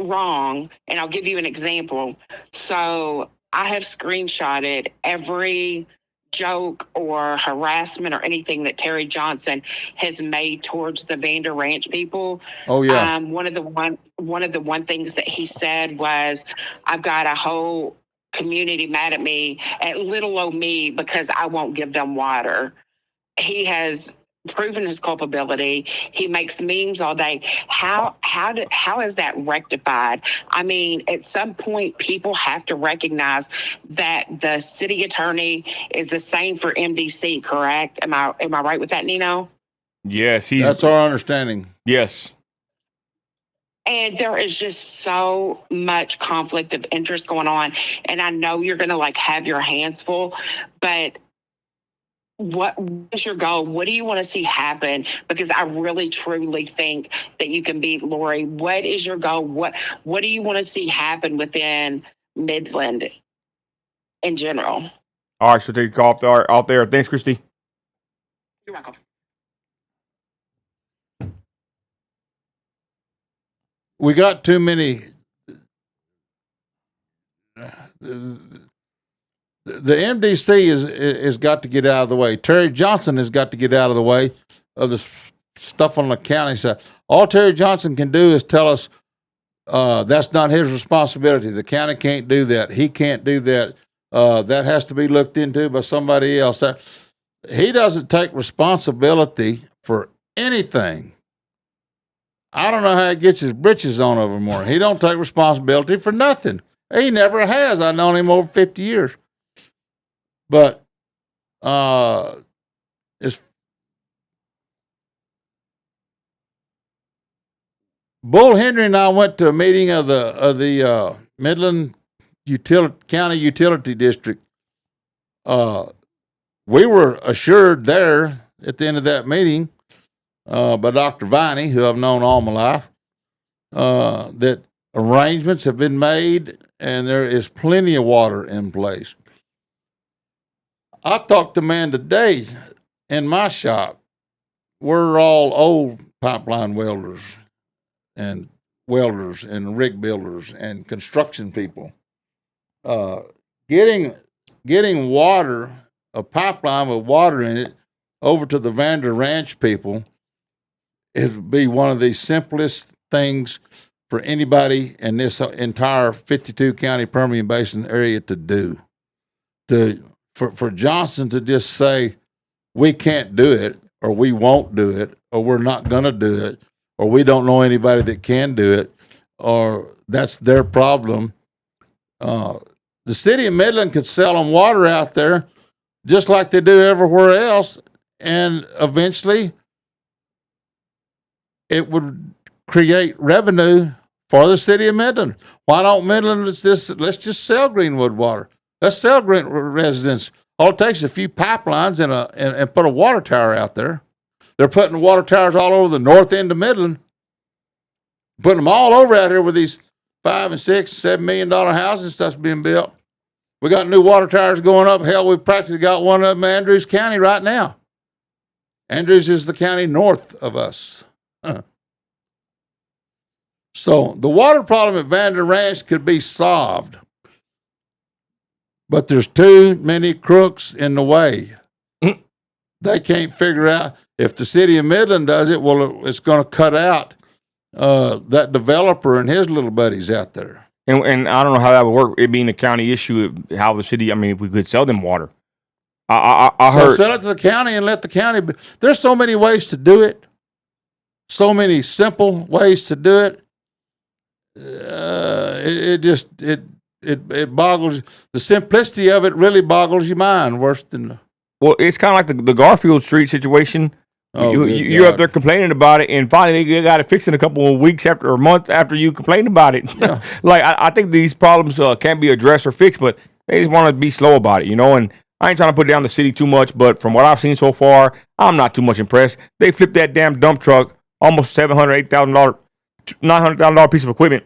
wrong? And I'll give you an example. So I have screenshotted every joke or harassment or anything that Terry Johnson has made towards the Vander Ranch people. Oh yeah. One of the things that he said was, I've got a whole community mad at me, at little old me, because I won't give them water. He has proven his culpability. He makes memes all day. How is that rectified? I mean, at some point, people have to recognize that the city attorney is the same for MDC, correct? Am I right with that, Nino? Yes, that's our understanding. Yes. And there is just so much conflict of interest going on. And I know you're going to like have your hands full, but what is your goal? What do you want to see happen? Because I really, truly think that you can beat Lori. What is your goal? What do you want to see happen within Midland in general? All right, so take a call out there. Thanks, Christy. You're welcome. We got too many. The MDC is got to get out of the way. Terry Johnson has got to get out of the way of the stuff on the county side. All Terry Johnson can do is tell us that's not his responsibility. The county can't do that. He can't do that. That has to be looked into by somebody else. He doesn't take responsibility for anything. I don't know how he gets his britches on over more. He don't take responsibility for nothing. He never has. I've known him over 50 years. But it's Bull Henry and I went to a meeting of the Midland County Utility District. We were assured there at the end of that meeting by Dr. Viney, who I've known all my life, that arrangements have been made and there is plenty of water in place. I talked to a man today in my shop. We're all old pipeline welders and rig builders and construction people. Getting water, a pipeline with water in it, over to the Vander Ranch people would be one of the simplest things for anybody in this entire 52 county Permian Basin area to do. For Johnson to just say, we can't do it, or we won't do it, or we're not going to do it, or we don't know anybody that can do it, or that's their problem. The city of Midland could sell them water out there just like they do everywhere else, and eventually it would create revenue for the city of Midland. Why don't Midland, let's just sell Greenwood water. Let's sell residents. All it takes is a few pipelines and put a water tower out there. They're putting water towers all over the north end of Midland, putting them all over out here with these $5 and $6, $7 million houses and stuff's being built. We got new water towers going up. Hell, we've practically got one of them in Andrews County right now. Andrews is the county north of us. So the water problem at Vander Ranch could be solved. But there's too many crooks in the way. They can't figure out, if the city of Midland does it, well, it's going to cut out that developer and his little buddies out there. And I don't know how that would work. It being a county issue, how the city. I mean, if we could sell them water. I So heard. sell it to the county and let the county. There's so many ways to do it. So many simple ways to do it. It boggles the simplicity of it. Really boggles your mind. Worse than. Well, it's kind of like the Garfield Street situation. You're up there complaining about it, and finally they got it fixed in a couple of weeks after or a month after you complained about it. Yeah. Like I think these problems can't be addressed or fixed, but they just want to be slow about it, And I ain't trying to put down the city too much, but from what I've seen so far, I'm not too much impressed. They flipped that damn dump truck, almost $700,000, $8,000, $900,000 piece of equipment.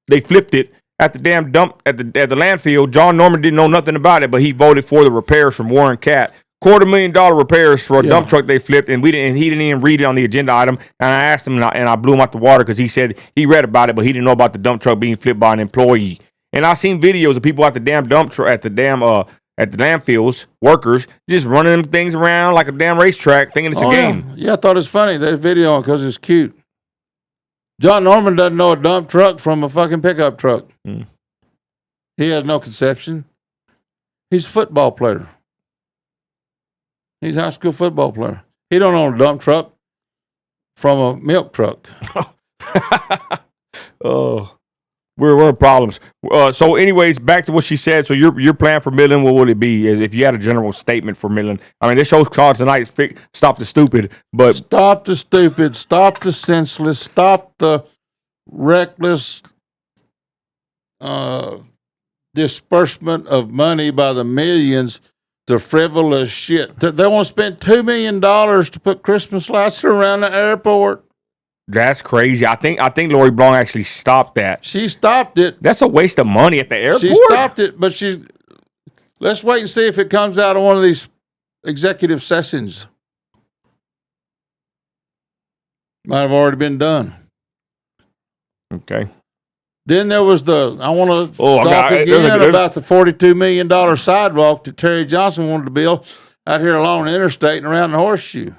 They flipped it at the damn dump at the landfill. John Norman didn't know nothing about it, but he voted for the repairs from Warren Catt. $250,000 repairs for a dump truck they flipped, and he didn't even read it on the agenda item. And I asked him, and I blew him out the water because he said he read about it, but he didn't know about the dump truck being flipped by an employee. And I've seen videos of people at the damn dump truck at the landfills, workers just running them things around like a damn racetrack, thinking it's a game. Yeah, I thought it was funny that video because it's cute. John Norman doesn't know a dump truck from a fucking pickup truck. Mm. He has no conception. He's a football player. He's a high school football player. He don't own a dump truck from a milk truck. Oh, we're in problems. So, anyways, back to what she said. So, your plan for Midland, what would it be? If you had a general statement for Midland, I mean, this show's called tonight "Stop the Stupid," but Stop the stupid. Stop the senseless. Stop the reckless disbursement of money by the millions to frivolous shit. They want to spend $2 million to put Christmas lights around the airport. that's crazy. I think Lori Blanc actually stopped that. She stopped it. That's a waste of money at the airport. She stopped it, but let's wait and see if it comes out of one of these executive sessions. Might have already been done. Okay. Then there was I want to talk there's about the $42 million sidewalk that Terry Johnson wanted to build out here along the interstate and around the horseshoe.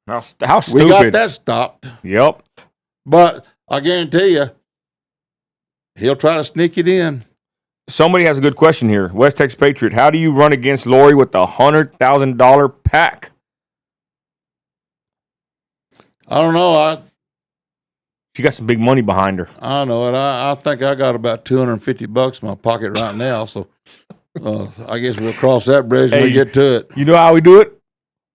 How stupid. We got that stopped. Yep. But I guarantee you, he'll try to sneak it in. Somebody has a good question here. West Texas Patriot, how do you run against Lori with the $100,000 pack? I don't know. She got some big money behind her. I know it. I think I got about $250 in my pocket right now. So I guess we'll cross that bridge when we get to it. You know how we do it?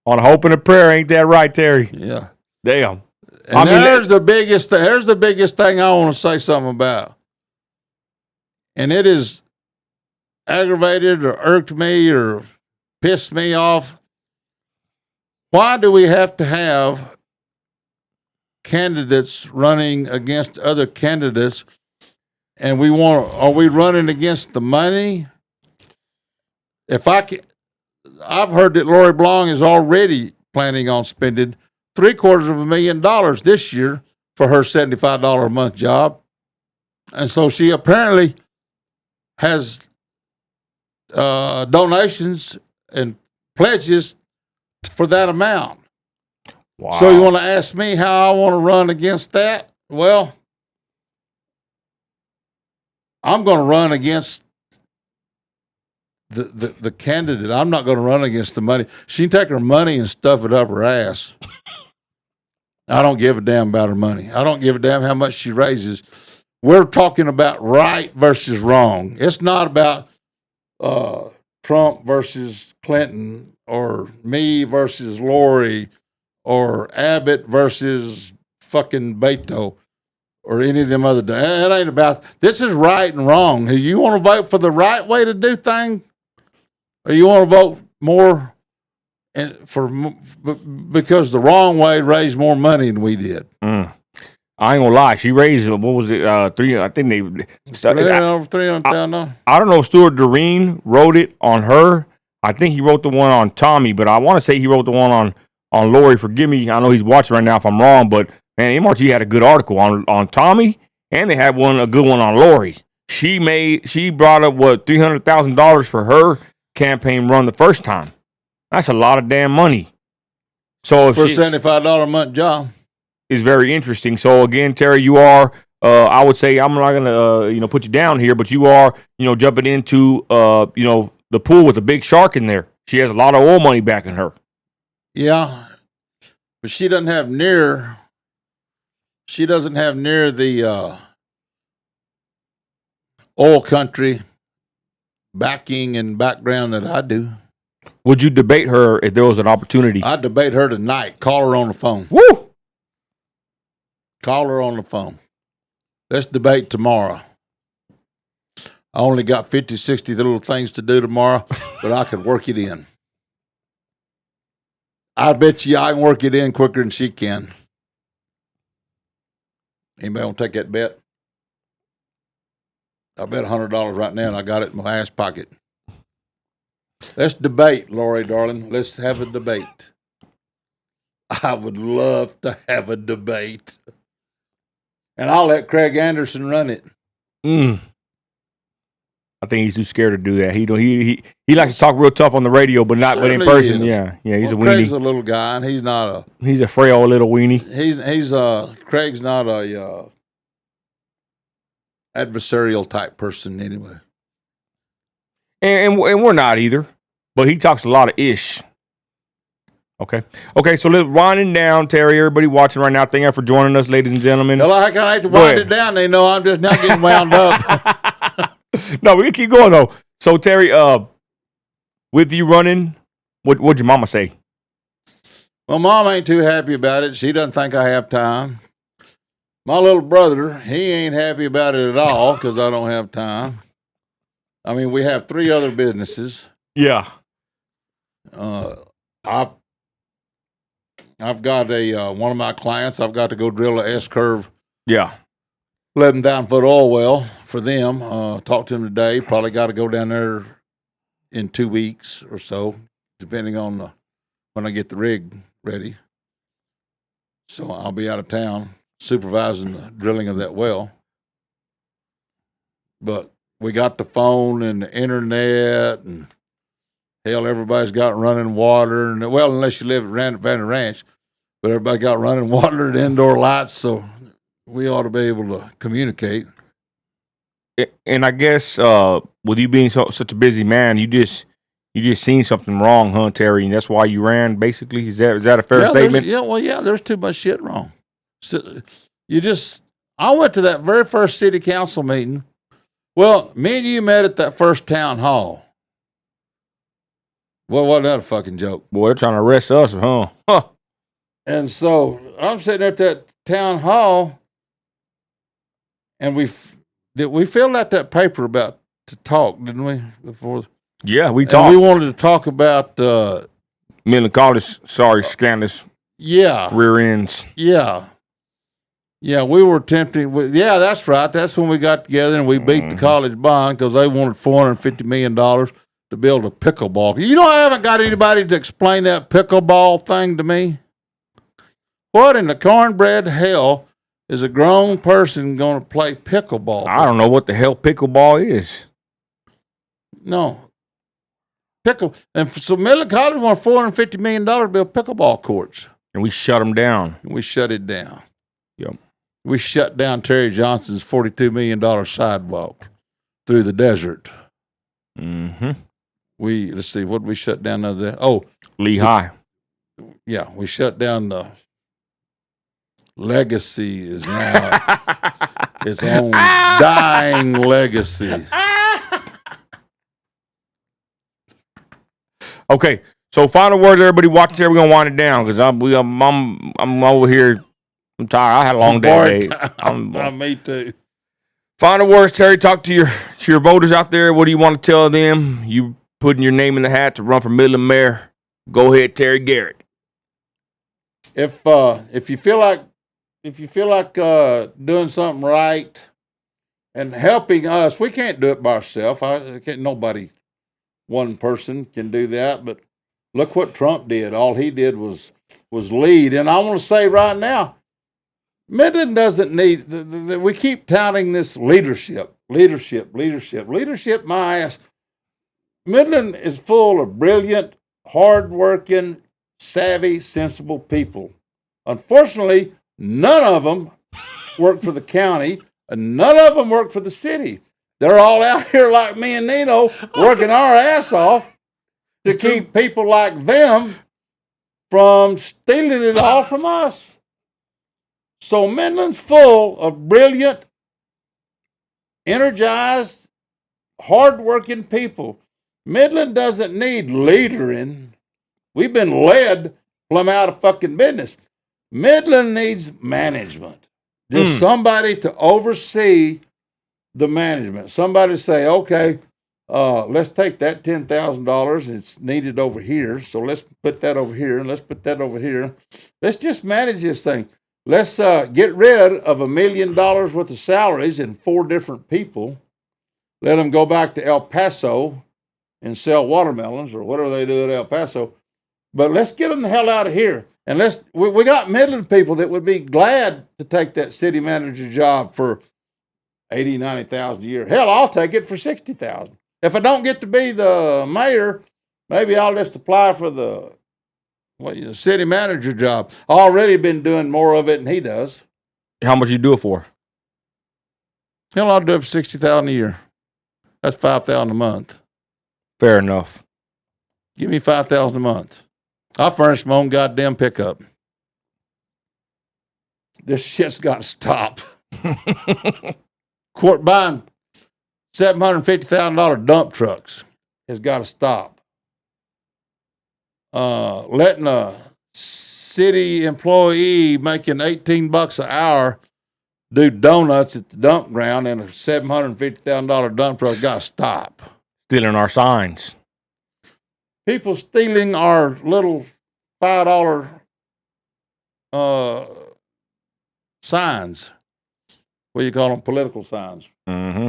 On hope and a prayer. Ain't that right, Terry? Yeah. Damn. And here's the biggest thing I want to say something about. And it has aggravated or irked me or pissed me off. Why do we have to have candidates running against other candidates, and are we running against the money? I've heard that Lori Blanc is already planning on spending $750,000 this year for her $75 a month job, and so she apparently has donations and pledges for that amount. Wow. So you want to ask me how I want to run against that? Well, I'm going to run against the candidate. I'm not going to run against the money. She can take her money and stuff it up her ass. I don't give a damn about her money. I don't give a damn how much she raises. We're talking about right versus wrong. It's not about Trump versus Clinton or me versus Lori or Abbott versus fucking Beto or any of them other. It ain't about, this is right and wrong. You want to vote for the right way to do things, or you want to vote more because the wrong way raised more money than we did. I ain't gonna lie. She raised, what was it? Three. I think they over $300,000. I don't know if Stuart Doreen wrote it on her. I think he wrote the one on Tommy, but I want to say he wrote the one on Lori. Forgive me. I know he's watching right now if I'm wrong, but man, MRT had a good article on Tommy, and they had a good one on Lori. She brought up $300,000 for her campaign run the first time. That's a lot of damn money. So if for a $75 a month job. Is very interesting. So again, Terry, you are I would say I'm not gonna put you down here, but you are jumping into the pool with a big shark in there. She has a lot of oil money backing her. Yeah, but she doesn't have near the oil country backing and background that I do. Would you debate her if there was an opportunity? I'd debate her tonight. Call her on the phone. Woo! Call her on the phone. Let's debate tomorrow. I only got 50, 60 little things to do tomorrow, but I could work it in. I bet you I can work it in quicker than she can. Anybody want to take that bet? I bet $100 right now, and I got it in my ass pocket. Let's debate, Lori, darling. Let's have a debate. I would love to have a debate. And I'll let Craig Anderson run it. I think he's too scared to do that. He likes to talk real tough on the radio, but not in person. Yeah, he's a weenie. Craig's a little guy, and he's a frail little weenie. Craig's not a adversarial type person anyway. And we're not either. But he talks a lot of ish. Okay, so let's winding down, Terry. Everybody watching right now, thank you for joining us, ladies and gentlemen. Well, I kind of have to wind it down. They know I'm just now getting wound up. No, we can keep going though. So Terry, with you running, what'd your mama say? My mom ain't too happy about it. She doesn't think I have time. My little brother, he ain't happy about it at all because I don't have time. I mean, we have 3 other businesses. Yeah. I've got one of my clients. I've got to go drill a S-curve. Yeah. 11,000-foot oil well for them. Talked to them today. Probably got to go down there in 2 weeks or so, depending on when I get the rig ready. So I'll be out of town supervising the drilling of that well. But we got the phone and the internet, and hell, everybody's got running water. And well, unless you live at Vanna Ranch, but everybody got running water and indoor lights, so we ought to be able to communicate. And I guess with you being such a busy man, you just seen something wrong, huh, Terry? And that's why you ran. Basically, is that a fair statement? There's too much shit wrong. So I went to that very first city council meeting. Well, me and you met at that first town hall. Well, wasn't that a fucking joke? Boy, they're trying to arrest us, huh? And so I'm sitting at that town hall, and we filled out that paper about to talk, didn't we? Before. Yeah, we talked. We wanted to talk about men of college. Sorry, scandalous. Yeah. Rear ends. Yeah. Yeah, we were attempting. Yeah, that's right. That's when we got together and we beat the college bond because they wanted $450 million to build a pickleball. You know, I haven't got anybody to explain that pickleball thing to me. What in the cornbread hell is a grown person going to play pickleball? I don't know what the hell pickleball is. No. And so Midland College wanted $450 million to build pickleball courts. And we shut them down. We shut it down. Yep. We shut down Terry Johnson's $42 million sidewalk through the desert. Mm-hmm. Let's see, what did we shut down of that? Lehigh. Yeah, we shut down the Legacy is now its own dying legacy. Okay, so final words, everybody watching here. We're gonna wind it down because I'm over here. I'm tired. I had a long day. Me too. Final words, Terry. Talk to your voters out there. What do you want to tell them? You putting your name in the hat to run for Midland mayor. Go ahead, Terry Garrett. If you feel like doing something right and helping us, we can't do it by ourselves. Nobody, one person can do that. But look what Trump did. All he did was lead. And I want to say right now, Midland doesn't need. We keep touting this leadership. My ass. Midland is full of brilliant, hardworking, savvy, sensible people. Unfortunately, none of them work for the county. And none of them work for the city. They're all out here like me and Nino working our ass off to keep people like them from stealing it all from us. So Midland's full of brilliant, energized, hardworking people. Midland doesn't need leadering. We've been led plumb out of fucking business. Midland needs management. Just somebody to oversee the management. Somebody say, okay, let's take that $10,000. It's needed over here. So let's put that over here and let's put that over here. Let's just manage this thing. Let's get rid of $1 million worth of salaries in 4 different people. Let them go back to El Paso and sell watermelons or whatever they do at El Paso. But let's get them the hell out of here. And we got Midland people that would be glad to take that city manager job for $80,000, $90,000 a year. Hell, I'll take it for $60,000. If I don't get to be the mayor, maybe I'll just apply for the city manager job. I've already been doing more of it than he does. How much you do it for? Hell, I'll do it for $60,000 a year. That's $5,000 a month. Fair enough. Give me $5,000 a month. I furnish my own goddamn pickup. This shit's got to stop. Buying $750,000 dump trucks has got to stop. Letting a city employee making $18 an hour do donuts at the dump ground in a $750,000 dump truck got to stop. Stealing our signs. People stealing our little $5 signs. What do you call them? Political signs. Mm-hmm.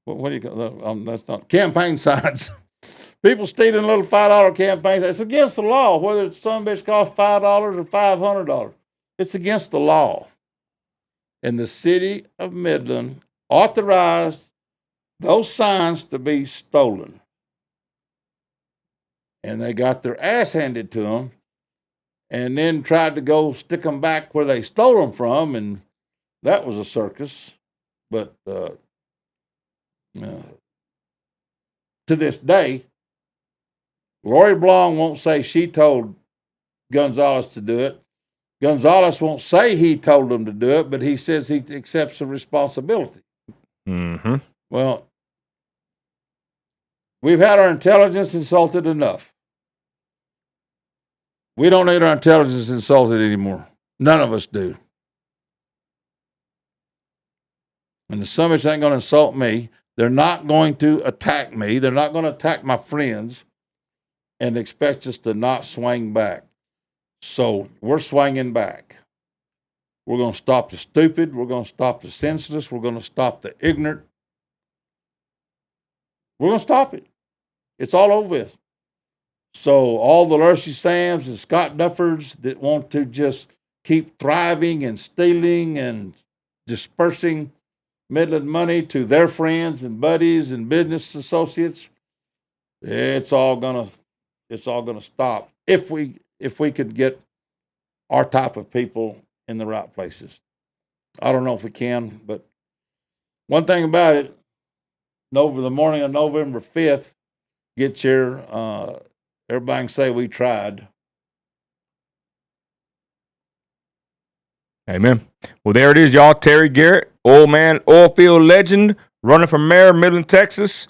What do you call them? That's not campaign signs. People stealing little $5 campaigns. It's against the law, whether it's some bitch costs $5 or $500. It's against the law. And the city of Midland authorized those signs to be stolen. And they got their ass handed to them and then tried to go stick them back where they stole them from. And that was a circus. But to this day, Lori Blong won't say she told Gonzalez to do it. Gonzalez won't say he told him to do it, but he says he accepts the responsibility. Mm-hmm. Well, we've had our intelligence insulted enough. We don't need our intelligence insulted anymore. None of us do. And the Summits ain't going to insult me. They're not going to attack me. They're not going to attack my friends and expect us to not swing back. So we're swinging back. We're going to stop the stupid. We're going to stop the senseless. We're going to stop the ignorant. We're going to stop it. It's all over with. So all the Lursey Sams and Scott Duffers that want to just keep thriving and stealing and dispersing Midland money to their friends and buddies and business associates, it's all gonna stop if we could get our type of people in the right places. I don't know if we can, but one thing about it, over the morning of November 5th, get here, everybody can say we tried. Amen. Well, there it is, y'all. Terry Garrett, oil man, oil field legend, running for mayor, Midland, Texas.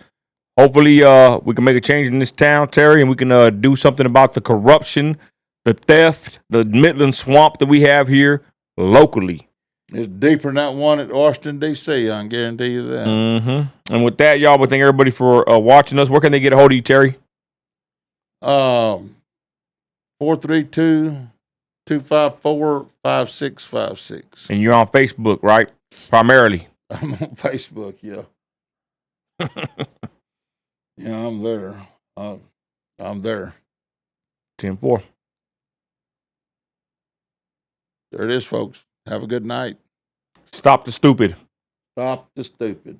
Hopefully, we can make a change in this town, Terry, and we can do something about the corruption, the theft, the Midland swamp that we have here locally. It's deeper than that one at Washington, D.C., I can guarantee you that. Mm-hmm. And with that, y'all, we thank everybody for watching us. Where can they get a hold of you, Terry? 432-254-5656. And you're on Facebook, right? Primarily. I'm on Facebook, yeah. Yeah, I'm there. I'm there. 10-4. There it is, folks. Have a good night. Stop the stupid. Stop the stupid.